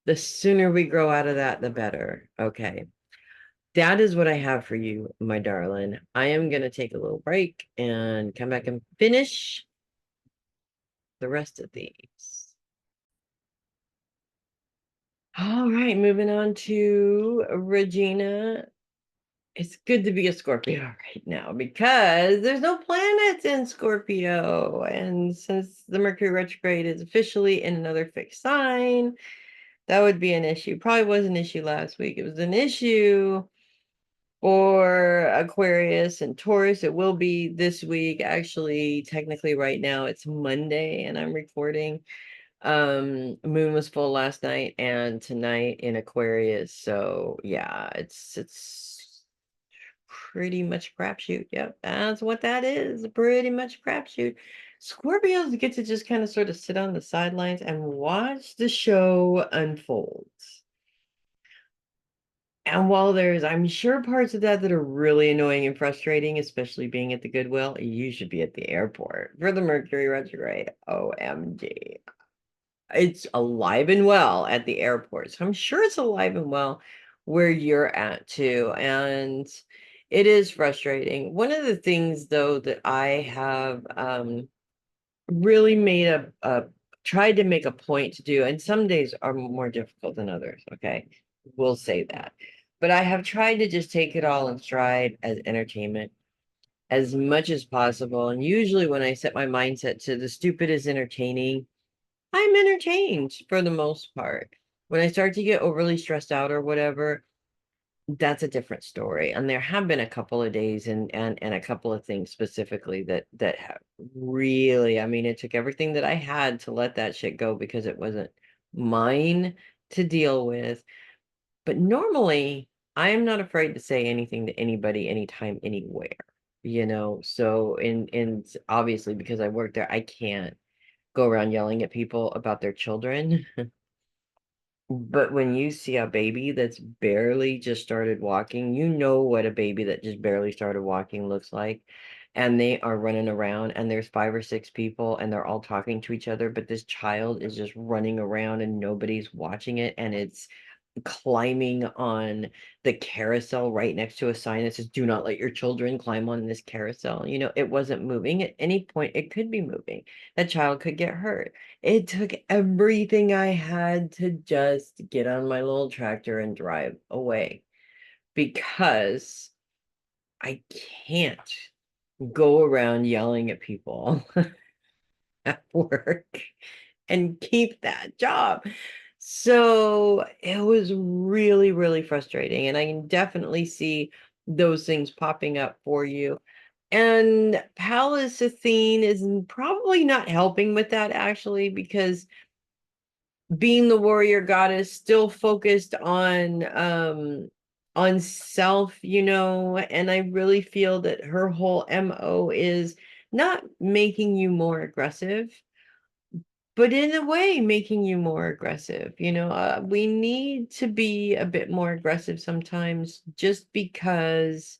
The sooner we grow out of that, the better. Okay. That is what I have for you, my darling. I am going to take a little break and come back and finish the rest of these. All right, moving on to Regina. It's good to be a Scorpio right now because there's no planets in Scorpio. And since the Mercury retrograde is officially in another fixed sign, that would be an issue. Probably was an issue last week. It was an issue for Aquarius and Taurus. It will be this week. Actually, technically right now it's Monday and I'm recording. Moon was full last night and tonight in Aquarius. So yeah, it's pretty much crapshoot. Yep, that's what that is. Pretty much crapshoot. Scorpios get to just kind of sort of sit on the sidelines and watch the show unfold. And while there's, I'm sure, parts of that that are really annoying and frustrating, especially being at the Goodwill, you should be at the airport for the Mercury retrograde. OMG. It's alive and well at the airport. So I'm sure it's alive and well where you're at too. And it is frustrating. One of the things, though, that I have really made tried to make a point to do, and some days are more difficult than others, okay? We'll say that. But I have tried to just take it all in stride as entertainment as much as possible. And usually when I set my mindset to the stupid is entertaining, I'm entertained for the most part. When I start to get overly stressed out or whatever, that's a different story. And there have been a couple of days and a couple of things specifically that have really, I mean, it took everything that I had to let that shit go because it wasn't mine to deal with. But normally I am not afraid to say anything to anybody, anytime, anywhere, you know. So in obviously because I work there, I can't go around yelling at people about their children. But when you see a baby that's barely just started walking, you know what a baby that just barely started walking looks like. And they are running around, and there's 5 or 6 people, and they're all talking to each other. But this child is just running around, and nobody's watching it. And it's climbing on the carousel right next to a sign that says, "Do not let your children climb on this carousel." You know, it wasn't moving. At any point, it could be moving. That child could get hurt. It took everything I had to just get on my little tractor and drive away because I can't go around yelling at people at work and keep that job. So it was really, really frustrating. And I can definitely see those things popping up for you. And Pallas Athene is probably not helping with that, actually, because being the warrior goddess, still focused on self, and I really feel that her whole MO is not making you more aggressive, but in a way making you more aggressive. We need to be a bit more aggressive sometimes, just because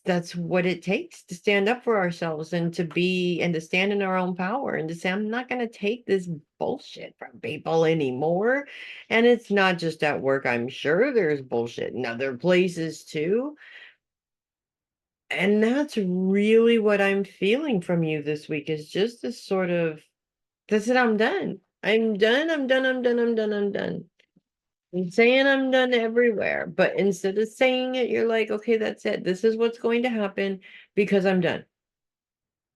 that's what it takes to stand up for ourselves, and to stand in our own power, and to say, I'm not going to take this bullshit from people anymore. And it's not just at work. I'm sure there's bullshit in other places too. And that's really what I'm feeling from you this week, is just this sort of, that's it. I'm done. I'm done. I'm done. I'm done. I'm done. I'm done. I'm saying I'm done everywhere, but instead of saying it, you're like, okay, that's it. This is what's going to happen because I'm done.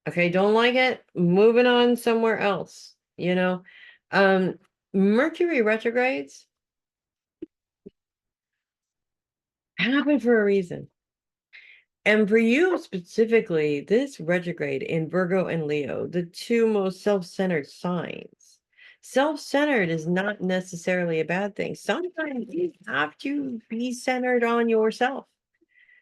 Okay, don't like it, moving on somewhere else. Um, Mercury retrogrades happen for a reason. And for you specifically, this retrograde in Virgo and Leo, the two most self-centered signs. Self-centered is not necessarily a bad thing. Sometimes you have to be centered on yourself.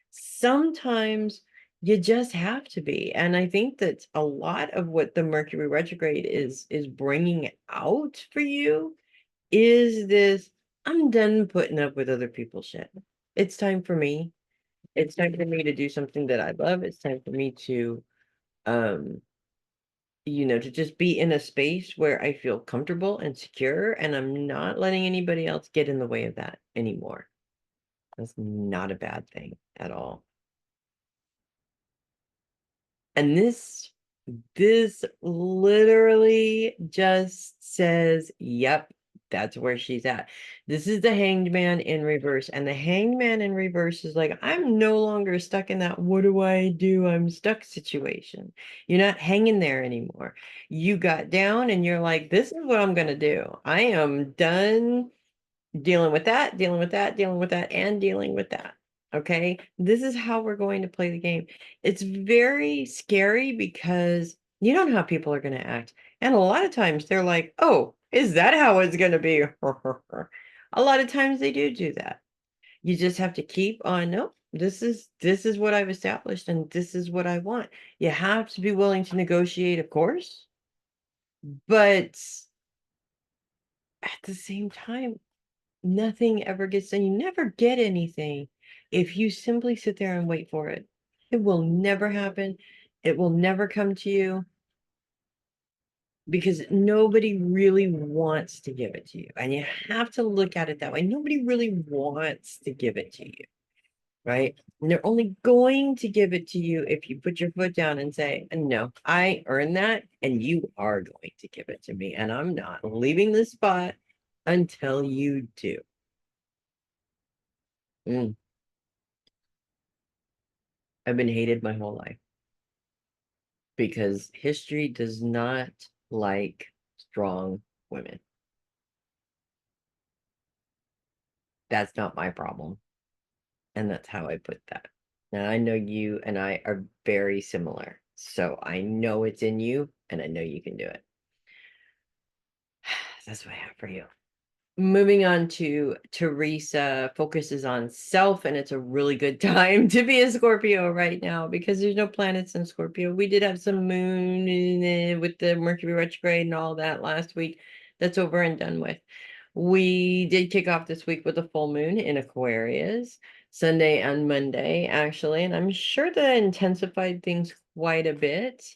Sometimes you just have to be. And I think that a lot of what the Mercury retrograde is bringing out for you is this, I'm done putting up with other people's shit. It's time for me. It's time for me to do something that I love. It's time for me um, to just be in a space where I feel comfortable and secure, and I'm not letting anybody else get in the way of that anymore. That's not a bad thing at all. And this literally just says, yep, that's where she's at. This is the Hanged Man in reverse. And the Hanged Man in reverse is like, I'm no longer stuck in that what do I do? I'm stuck situation. You're not hanging there anymore. You got down and you're like, this is what I'm going to do. I am done dealing with that, dealing with that, dealing with that, and dealing with that. Okay. This is how we're going to play the game. It's very scary because you don't know how people are going to act. And a lot of times they're like, oh, is that how it's going to be? A lot of times they do that. You just have to keep on, no, this is what I've established, and this is what I want. You have to be willing to negotiate, of course, but at the same time, nothing ever gets done. You never get anything if you simply sit there and wait for it. It will never happen. It will never come to you because nobody really wants to give it to you. And you have to look at it that way. Nobody really wants to give it to you, right? And they're only going to give it to you if you put your foot down and say, no, I earned that, and you are going to give it to me. And I'm not leaving this spot until you do. Mm. I've been hated my whole life because history does not like strong women. That's not my problem. And that's how I put that. Now, I know you and I are very similar. So I know it's in you, and I know you can do it. That's what I have for you. Moving on to Theresa, focuses on self, and it's a really good time to be a Scorpio right now because there's no planets in Scorpio. We did have some moon with the Mercury retrograde and all that last week. That's over and done with. We did kick off this week with a full moon in Aquarius, Sunday and Monday, actually, and I'm sure that intensified things quite a bit.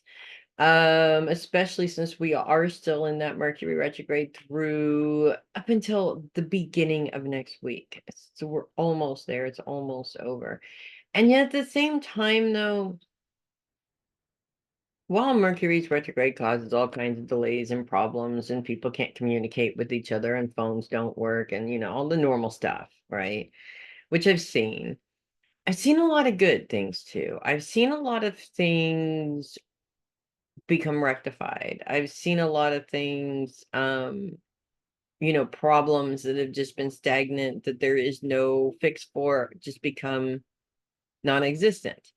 Especially since we are still in that Mercury retrograde through up until the beginning of next week. So we're almost there. It's almost over. And yet at the same time, though, while Mercury's retrograde causes all kinds of delays and problems, and people can't communicate with each other, and phones don't work, and all the normal stuff, right? Which I've seen a lot of good things too. I've seen a lot of things become rectified. I've seen a lot of things, problems that have just been stagnant, that there is no fix for, just become non-existent.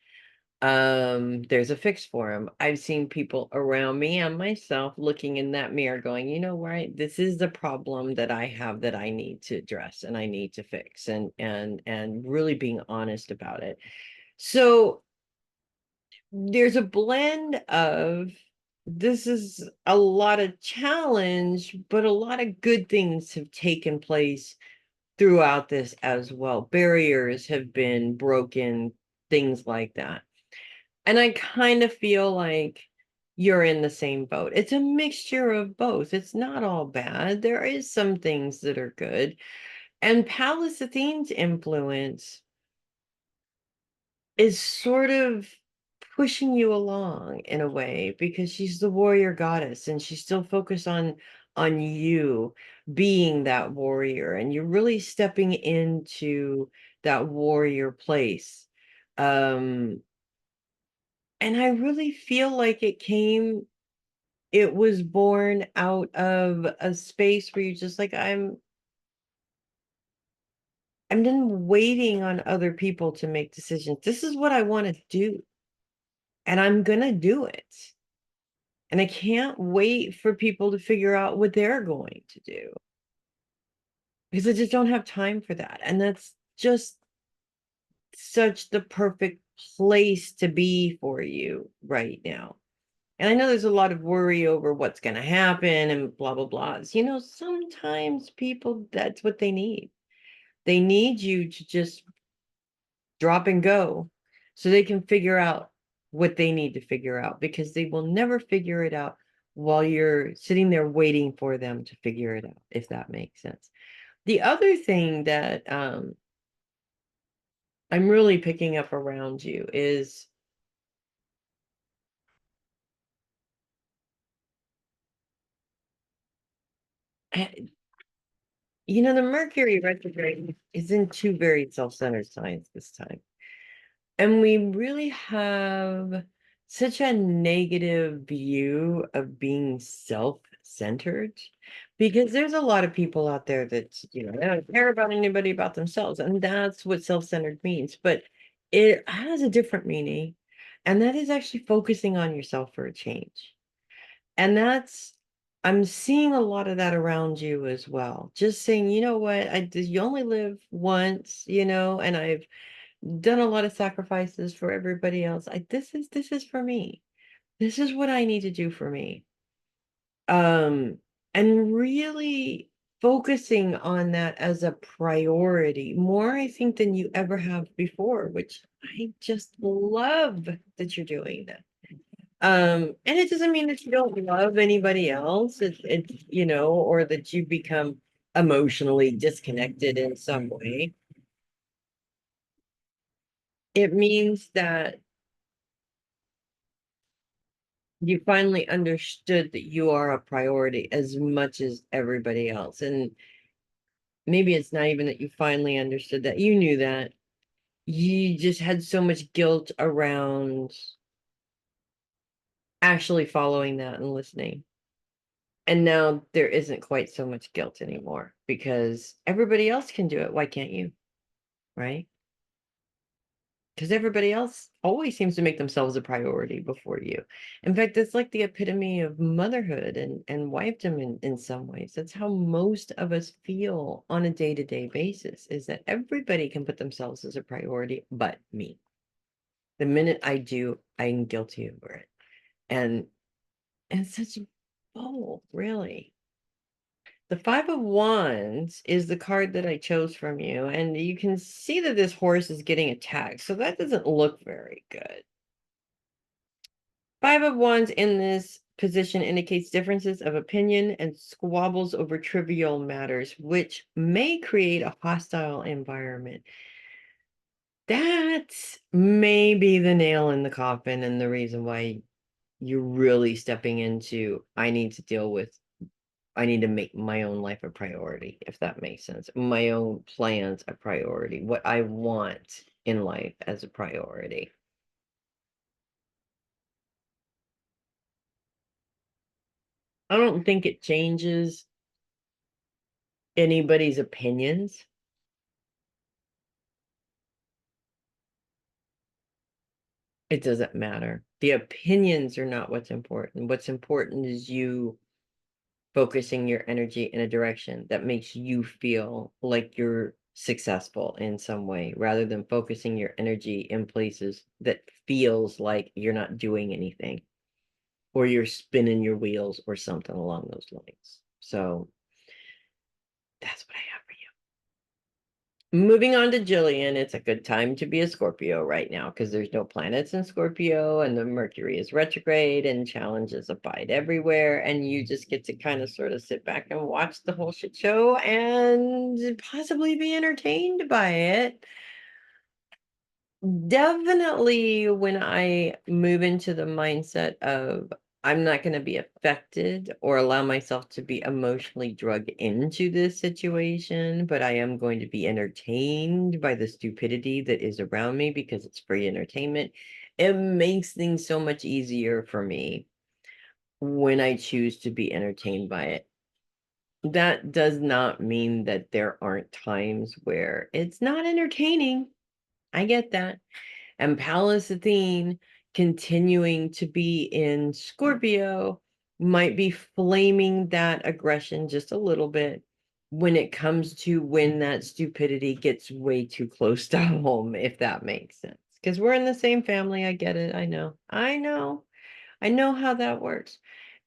There's a fix for them. I've seen people around me and myself looking in that mirror going, you know, right, this is the problem that I have that I need to address and I need to fix, and really being honest about it. So there's a blend of, this is a lot of challenge, but a lot of good things have taken place throughout this as well. Barriers have been broken, things like that. And I kind of feel like you're in the same boat. It's a mixture of both. It's not all bad. There is some things that are good. And Pallas Athene's influence is sort of pushing you along in a way, because she's the warrior goddess and she's still focused on you being that warrior, and you're really stepping into that warrior place. um and I really feel like it was born out of a space where you're just like, I'm done waiting on other people to make decisions. This is what I want to do, and I'm gonna do it. And I can't wait for people to figure out what they're going to do, because I just don't have time for that. And that's just such the perfect place to be for you right now. And I know there's a lot of worry over what's going to happen and blah, blah, blahs. You know, sometimes people, that's what they need. They need you to just drop and go so they can figure out what they need to figure out, because they will never figure it out while you're sitting there waiting for them to figure it out, if that makes sense. The other thing that I'm really picking up around you is, you know, the Mercury retrograde is in two very self-centered signs this time. And we really have such a negative view of being self-centered, because there's a lot of people out there that, you know, they don't care about anybody about themselves. And that's what self-centered means. But it has a different meaning. And that is actually focusing on yourself for a change. And I'm seeing a lot of that around you as well. Just saying, you know what, you only live once, you know, and I've done a lot of sacrifices for everybody else. This is for me. This is what I need to do for me. Um, and really focusing on that as a priority, more I think than you ever have before, which I just love that you're doing that. And it doesn't mean that you don't love anybody else. It's, you know, or that you become emotionally disconnected in some way. It means that you finally understood that you are a priority as much as everybody else. And maybe it's not even that you finally understood that. You knew that. You just had so much guilt around actually following that and listening. And now there isn't quite so much guilt anymore, because everybody else can do it. Why can't you? Right? Because everybody else always seems to make themselves a priority before you. In fact, that's like the epitome of motherhood and wifedom in some ways. That's how most of us feel on a day-to-day basis, is that everybody can put themselves as a priority but me. The minute I do, I'm guilty over it. And it's such a bull, really. The Five of Wands is the card that I chose from you, and you can see that this horse is getting attacked, so that doesn't look very good. Five of Wands in this position indicates differences of opinion and squabbles over trivial matters, which may create a hostile environment. That may be the nail in the coffin, and the reason why you're really stepping into, I need to make my own life a priority, if that makes sense. My own plans a priority, what I want in life as a priority. I don't think it changes anybody's opinions. It doesn't matter. The opinions are not what's important. What's important is you focusing your energy in a direction that makes you feel like you're successful in some way, rather than focusing your energy in places that feels like you're not doing anything or you're spinning your wheels or something along those lines. So that's what I have for you. Moving on to Jillian, it's a good time to be a Scorpio right now because there's no planets in Scorpio and the Mercury is retrograde and challenges abide everywhere. And you just get to kind of sort of sit back and watch the whole shit show and possibly be entertained by it. Definitely when I move into the mindset of I'm not going to be affected or allow myself to be emotionally drugged into this situation, but I am going to be entertained by the stupidity that is around me because it's free entertainment. It makes things so much easier for me when I choose to be entertained by it. That does not mean that there aren't times where it's not entertaining. I get that. And Pallas Athene continuing to be in Scorpio might be flaming that aggression just a little bit when it comes to when that stupidity gets way too close to home, if that makes sense. Because we're in the same family. I get it. I know how that works.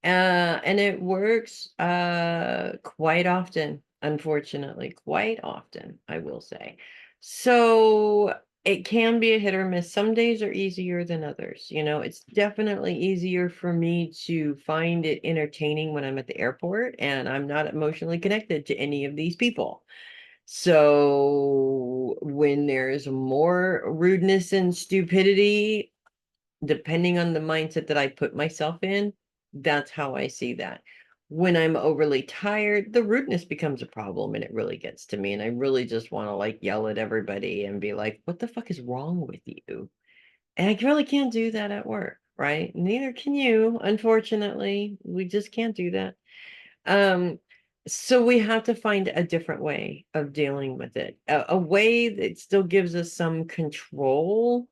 And it works quite often, unfortunately, quite often, I will say. So it can be a hit or miss. Some days are easier than others. You know, it's definitely easier for me to find it entertaining when I'm at the airport and I'm not emotionally connected to any of these people. So when there's more rudeness and stupidity, depending on the mindset that I put myself in, that's how I see that. When I'm overly tired, the rudeness becomes a problem and it really gets to me. And I really just want to like yell at everybody and be like, what the fuck is wrong with you? And I really can't do that at work, right? Neither can you, unfortunately. We just can't do that. Um, so we have to find a different way of dealing with it, a way that still gives us some control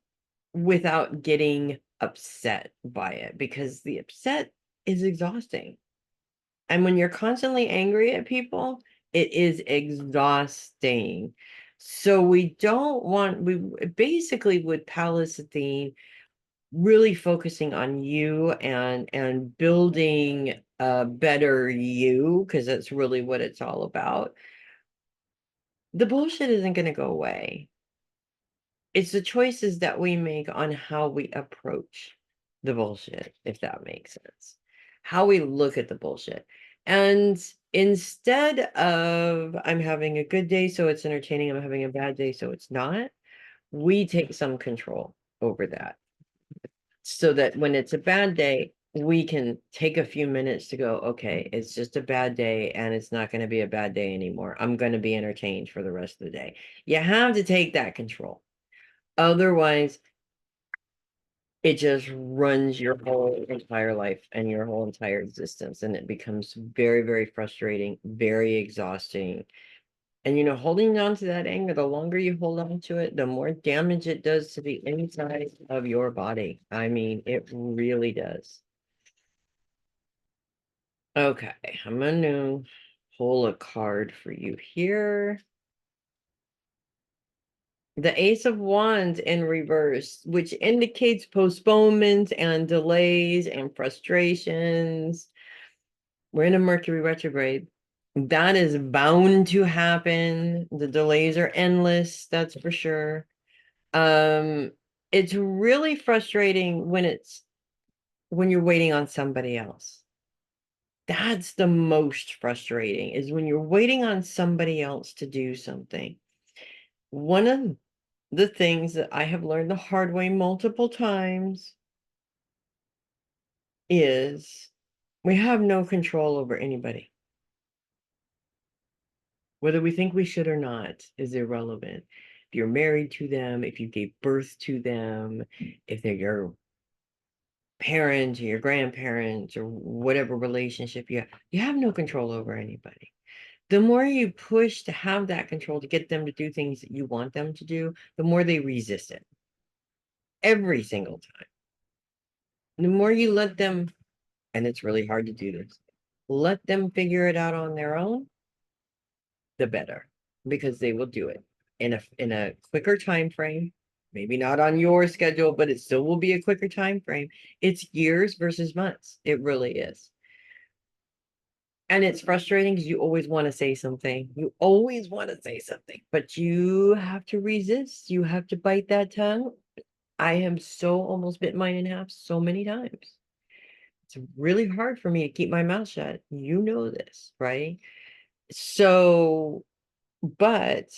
without getting upset by it, because the upset is exhausting. And when you're constantly angry at people, it is exhausting. So we don't want, we basically with Pallas Athene really focusing on you and building a better you, because that's really what it's all about. The bullshit isn't going to go away. It's the choices that we make on how we approach the bullshit, if that makes sense. How we look at the bullshit. And instead of I'm having a good day, so it's entertaining, I'm having a bad day, so it's not, we take some control over that. So that when it's a bad day, we can take a few minutes to go, okay, it's just a bad day and it's not going to be a bad day anymore. I'm going to be entertained for the rest of the day. You have to take that control. Otherwise, it just runs your whole entire life and your whole entire existence. And it becomes very, very frustrating, very exhausting. And, you know, holding on to that anger, the longer you hold on to it, the more damage it does to the inside of your body. I mean, it really does. Okay, I'm going to pull a card for you here. The Ace of Wands in reverse, which indicates postponements and delays and frustrations. We're in a Mercury retrograde. That is bound to happen. The delays are endless, that's for sure. It's really frustrating when you're waiting on somebody else. That's the most frustrating, is when you're waiting on somebody else to do something. One of the things that I have learned the hard way multiple times is we have no control over anybody. Whether we think we should or not is irrelevant. If you're married to them, if you gave birth to them, if they're your parents or your grandparents or whatever relationship you have no control over anybody. The more you push to have that control to get them to do things that you want them to do, the more they resist it. every single time. The more you let them, and it's really hard to do this, let them figure it out on their own, the better, because they will do it in a quicker time frame. Maybe not on your schedule, but it still will be a quicker time frame. It's years versus months. It really is. And it's frustrating because you always want to say something. You always want to say something, but you have to resist. You have to bite that tongue. I have so almost bit mine in half so many times. It's really hard for me to keep my mouth shut. You know this, right? So, but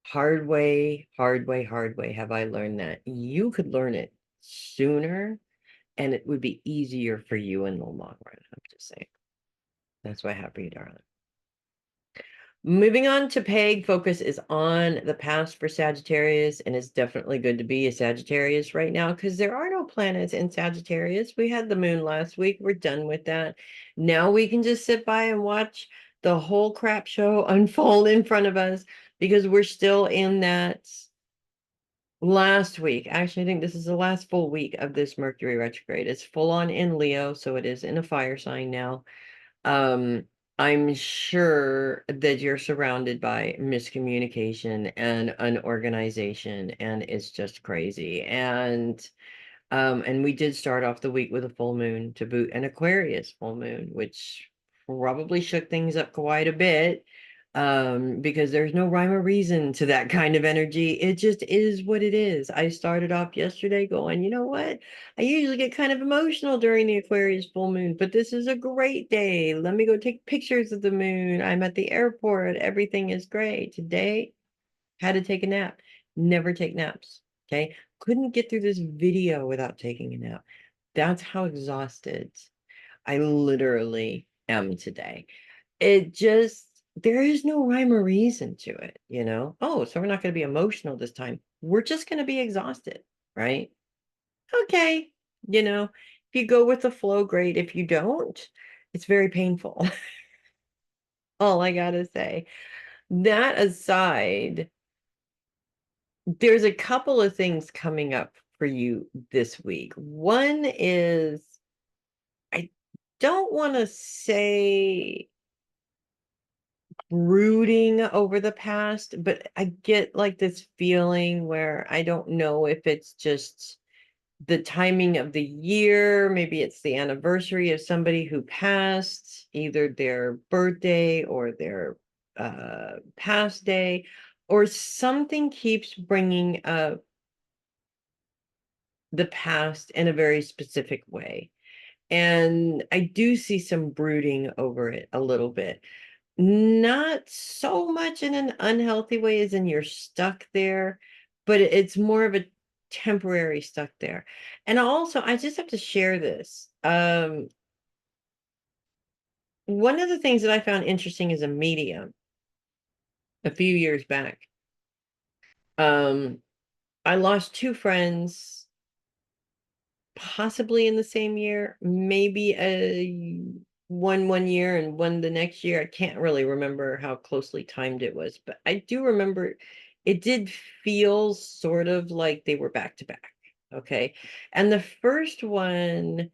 hard way have I learned that. You could learn it sooner and it would be easier for you in the long run. I'm just saying. That's why I have for you, darling. Moving on to Peg, focus is on the past for Sagittarius, and it's definitely good to be a Sagittarius right now because there are no planets in Sagittarius. We had the moon last week. We're done with that. Now we can just sit by and watch the whole crap show unfold in front of us because we're still in that last week. Actually, I think this is the last full week of this Mercury retrograde. It's full on in Leo, so it is in a fire sign now. I'm sure that you're surrounded by miscommunication and unorganization, and it's just crazy. And we did start off the week with a full moon to boot, an Aquarius full moon, which probably shook things up quite a bit. Because there's no rhyme or reason to that kind of energy. It just is what it is. I started off yesterday going, you know what? I usually get kind of emotional during the Aquarius full moon, but this is a great day. Let me go take pictures of the moon. I'm at the airport. Everything is great. Today, had to take a nap. Never take naps. Okay. Couldn't get through this video without taking a nap. That's how exhausted I literally am today. It just, there is no rhyme or reason to it, you know? Oh, so we're not going to be emotional this time. We're just going to be exhausted, right? Okay. You know, if you go with the flow, great. If you don't, it's very painful. All I got to say. That aside, there's a couple of things coming up for you this week. One is, I don't want to say brooding over the past, but I get like this feeling where I don't know if it's just the timing of the year, maybe it's the anniversary of somebody who passed, either their birthday or their past day, or something keeps bringing up the past in a very specific way. And I do see some brooding over it a little bit. Not so much in an unhealthy way as in you're stuck there, but it's more of a temporary stuck there. And also, I just have to share this. One of the things that I found interesting as a medium a few years back, um, I lost two friends possibly in the same year, maybe a one year and one the next year. I can't really remember how closely timed it was, but I do remember it did feel sort of like they were back to back. Okay. And the first one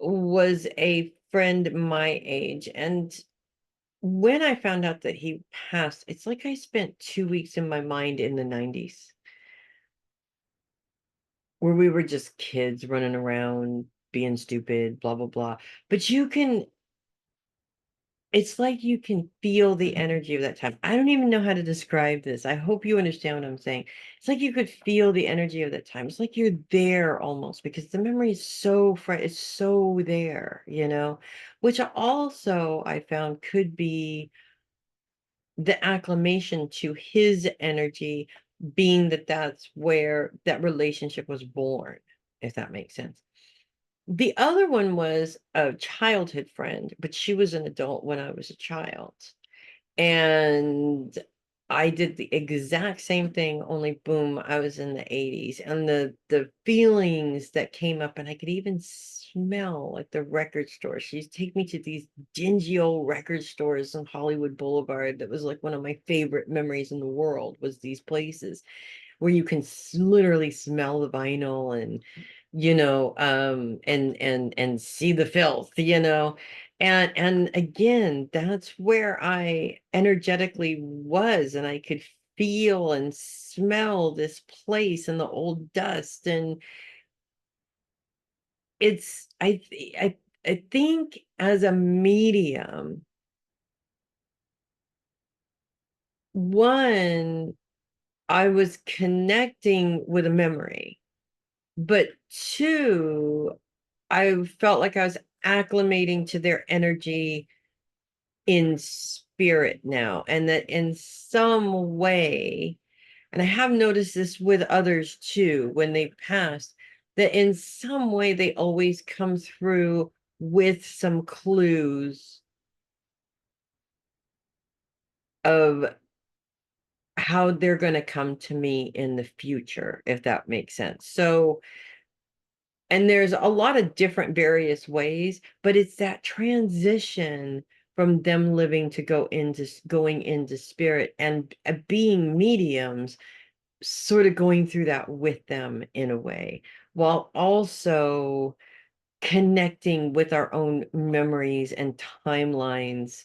was a friend my age. And when I found out that he passed, it's like I spent 2 weeks in my mind in the 90s where we were just kids running around being stupid, blah, blah, blah. But it's like you can feel the energy of that time. I don't even know how to describe this. I hope you understand what I'm saying. It's like you could feel the energy of that time. It's like you're there almost because the memory is so fresh, it's so there, you know, which also I found could be the acclimation to his energy, being that that's where that relationship was born, if that makes sense. The other one was a childhood friend, but she was an adult when I was a child. And I did the exact same thing, only boom, I was in the 80s. And the feelings that came up, and I could even smell like the record store. She'd take me to these dingy old record stores on Hollywood Boulevard. That was like one of my favorite memories in the world, was these places where you can literally smell the vinyl, and and see the filth, and again, that's where I energetically was, and I could feel and smell this place and the old dust. And it's I think as a medium, one, I was connecting with a memory, but two, I felt like I was acclimating to their energy in spirit now, and that in some way, and I have noticed this with others too, when they pass, that in some way they always come through with some clues of how they're going to come to me in the future, if that makes sense. So, and there's a lot of different various ways, but it's that transition from them living to going into spirit, and being mediums, sort of going through that with them in a way, while also connecting with our own memories and timelines.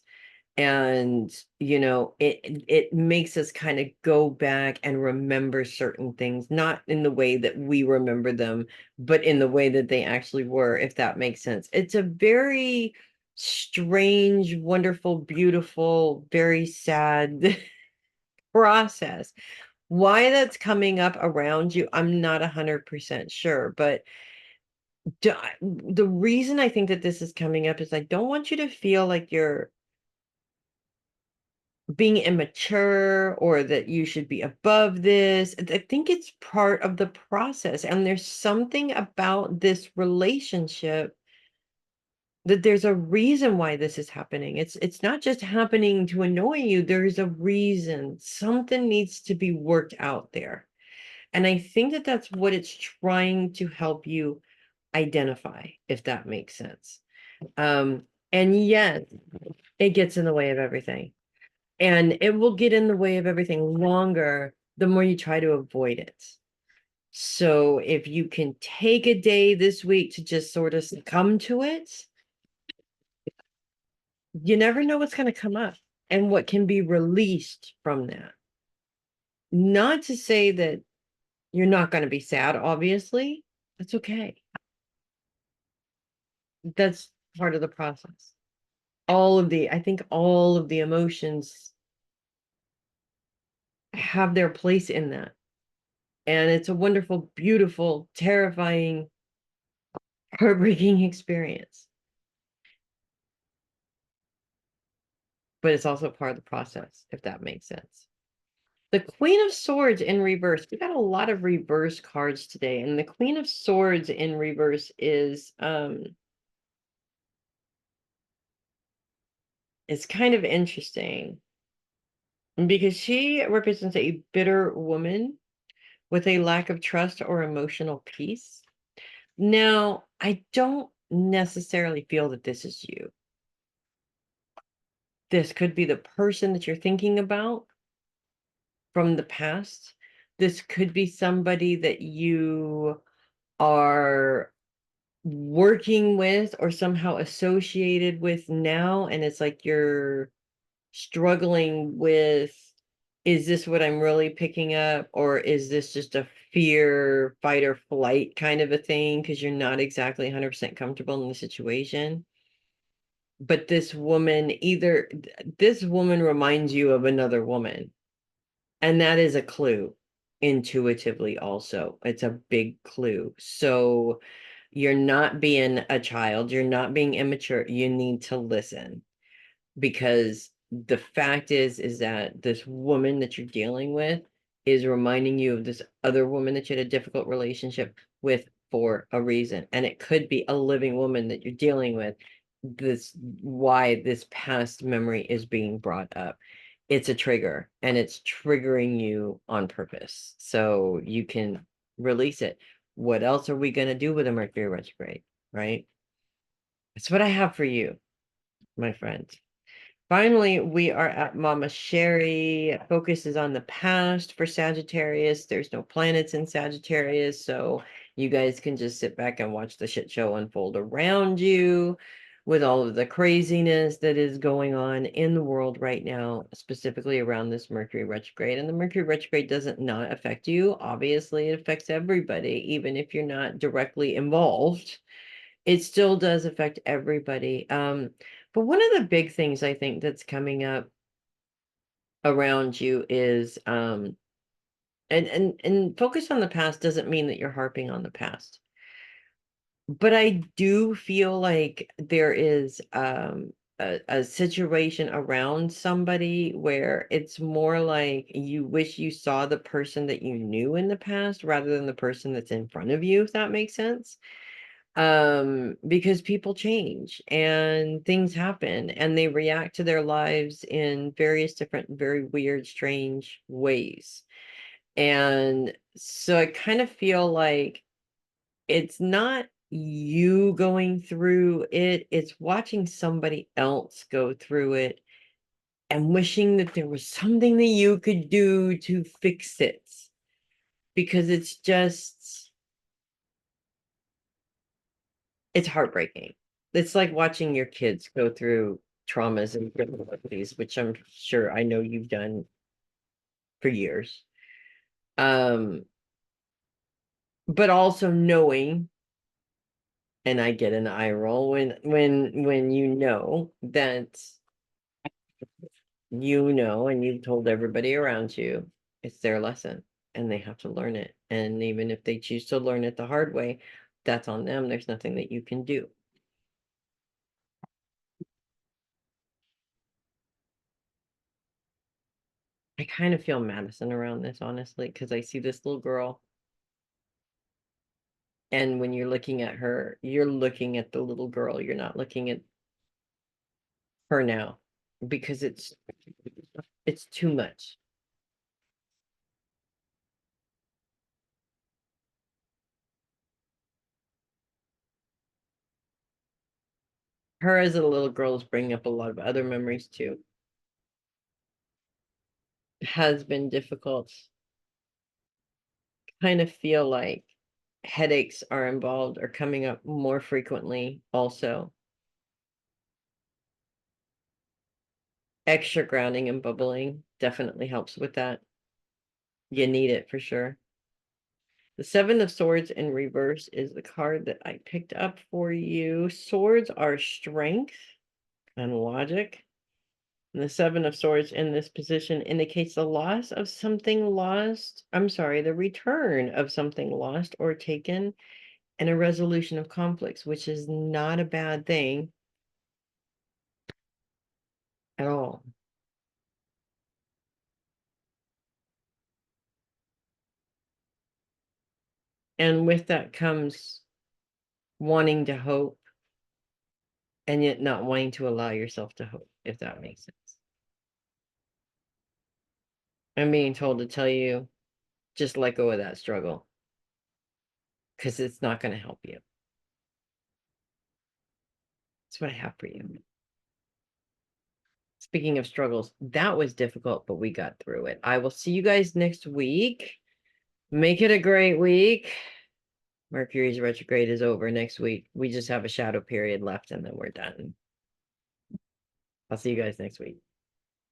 And it makes us kind of go back and remember certain things, not in the way that we remember them, but in the way that they actually were, if that makes sense. It's a very strange, wonderful, beautiful, very sad process. Why that's coming up around you, I'm not 100% sure, but the reason I think that this is coming up is I don't want you to feel like you're being immature, or that you should be above this. I think it's part of the process. And there's something about this relationship that there's a reason why this is happening. It's not just happening to annoy you. There's a reason. Something needs to be worked out there. And I think that that's what it's trying to help you identify, if that makes sense. And yet it gets in the way of everything. And it will get in the way of everything longer the more you try to avoid it. So if you can take a day this week to just sort of come to it, you never know what's going to come up and what can be released from that. Not to say that you're not going to be sad, obviously. That's okay. That's part of the process. I think all of the emotions have their place in that. And it's a wonderful, beautiful, terrifying, heartbreaking experience. But it's also part of the process, if that makes sense. The Queen of Swords in reverse. We got a lot of reverse cards today, and the Queen of Swords in reverse is it's kind of interesting because she represents a bitter woman with a lack of trust or emotional peace. Now, I don't necessarily feel that this is you. This could be the person that you're thinking about from the past. This could be somebody that you are working with or somehow associated with now, and it's like you're struggling with, is this what I'm really picking up, or is this just a fear, fight or flight kind of a thing, because you're not exactly 100% comfortable in the situation. But this woman, this woman reminds you of another woman, and that is a clue intuitively. Also, it's a big clue. So you're not being a child, you're not being immature, you need to listen, because the fact is that this woman that you're dealing with is reminding you of this other woman that you had a difficult relationship with for a reason. And it could be a living woman that you're dealing with, this why this past memory is being brought up. it's a trigger and it's triggering you on purpose. So you can release it. What else are we going to do with a Mercury retrograde? Right? That's what I have for you, my friend. Finally, we are at Mama Sherri. Focus is on the past for Sagittarius. There's no planets in Sagittarius, so you guys can just sit back and watch the shit show unfold around you with all of the craziness that is going on in the world right now, specifically around this Mercury retrograde. And the Mercury retrograde doesn't not affect you. Obviously, it affects everybody, even if you're not directly involved. It still does affect everybody. But one of the big things I think that's coming up around you is and focus on the past doesn't mean that you're harping on the past. But I do feel like there is a situation around somebody where it's more like you wish you saw the person that you knew in the past rather than the person that's in front of you, if that makes sense. Because people change and things happen and they react to their lives in various different, very weird, strange ways. And so I kind of feel like it's not you going through it, it's watching somebody else go through it and wishing that there was something that you could do to fix it. Because it's heartbreaking. It's like watching your kids go through traumas and difficulties, which I'm sure I know you've done for years. Um, but also knowing, and I get an eye roll when you know that you know and you've told everybody around you it's their lesson and they have to learn it. And even if they choose to learn it the hard way, that's on them. There's nothing that you can do. I kind of feel Madison around this, honestly, because I see this little girl. And when you're looking at her, you're looking at the little girl. You're not looking at her now because it's too much. Her as a little girl is bringing up a lot of other memories too. It has been difficult. Kind of feel like headaches are involved or coming up more frequently also. Extra grounding and bubbling definitely helps with that. You need it for sure. The Seven of Swords in reverse is the card that I picked up for you. Swords are strength and logic. And the Seven of Swords in this position indicates the loss of something lost. I'm sorry, the return of something lost or taken and a resolution of conflicts, which is not a bad thing at all. And with that comes wanting to hope and yet not wanting to allow yourself to hope, if that makes sense. I'm being told to tell you, just let go of that struggle because it's not going to help you. That's what I have for you. Speaking of struggles, that was difficult, but we got through it. I will see you guys next week. Make it a great week. Mercury's retrograde is over next week. We just have a shadow period left and then we're done. I'll see you guys next week.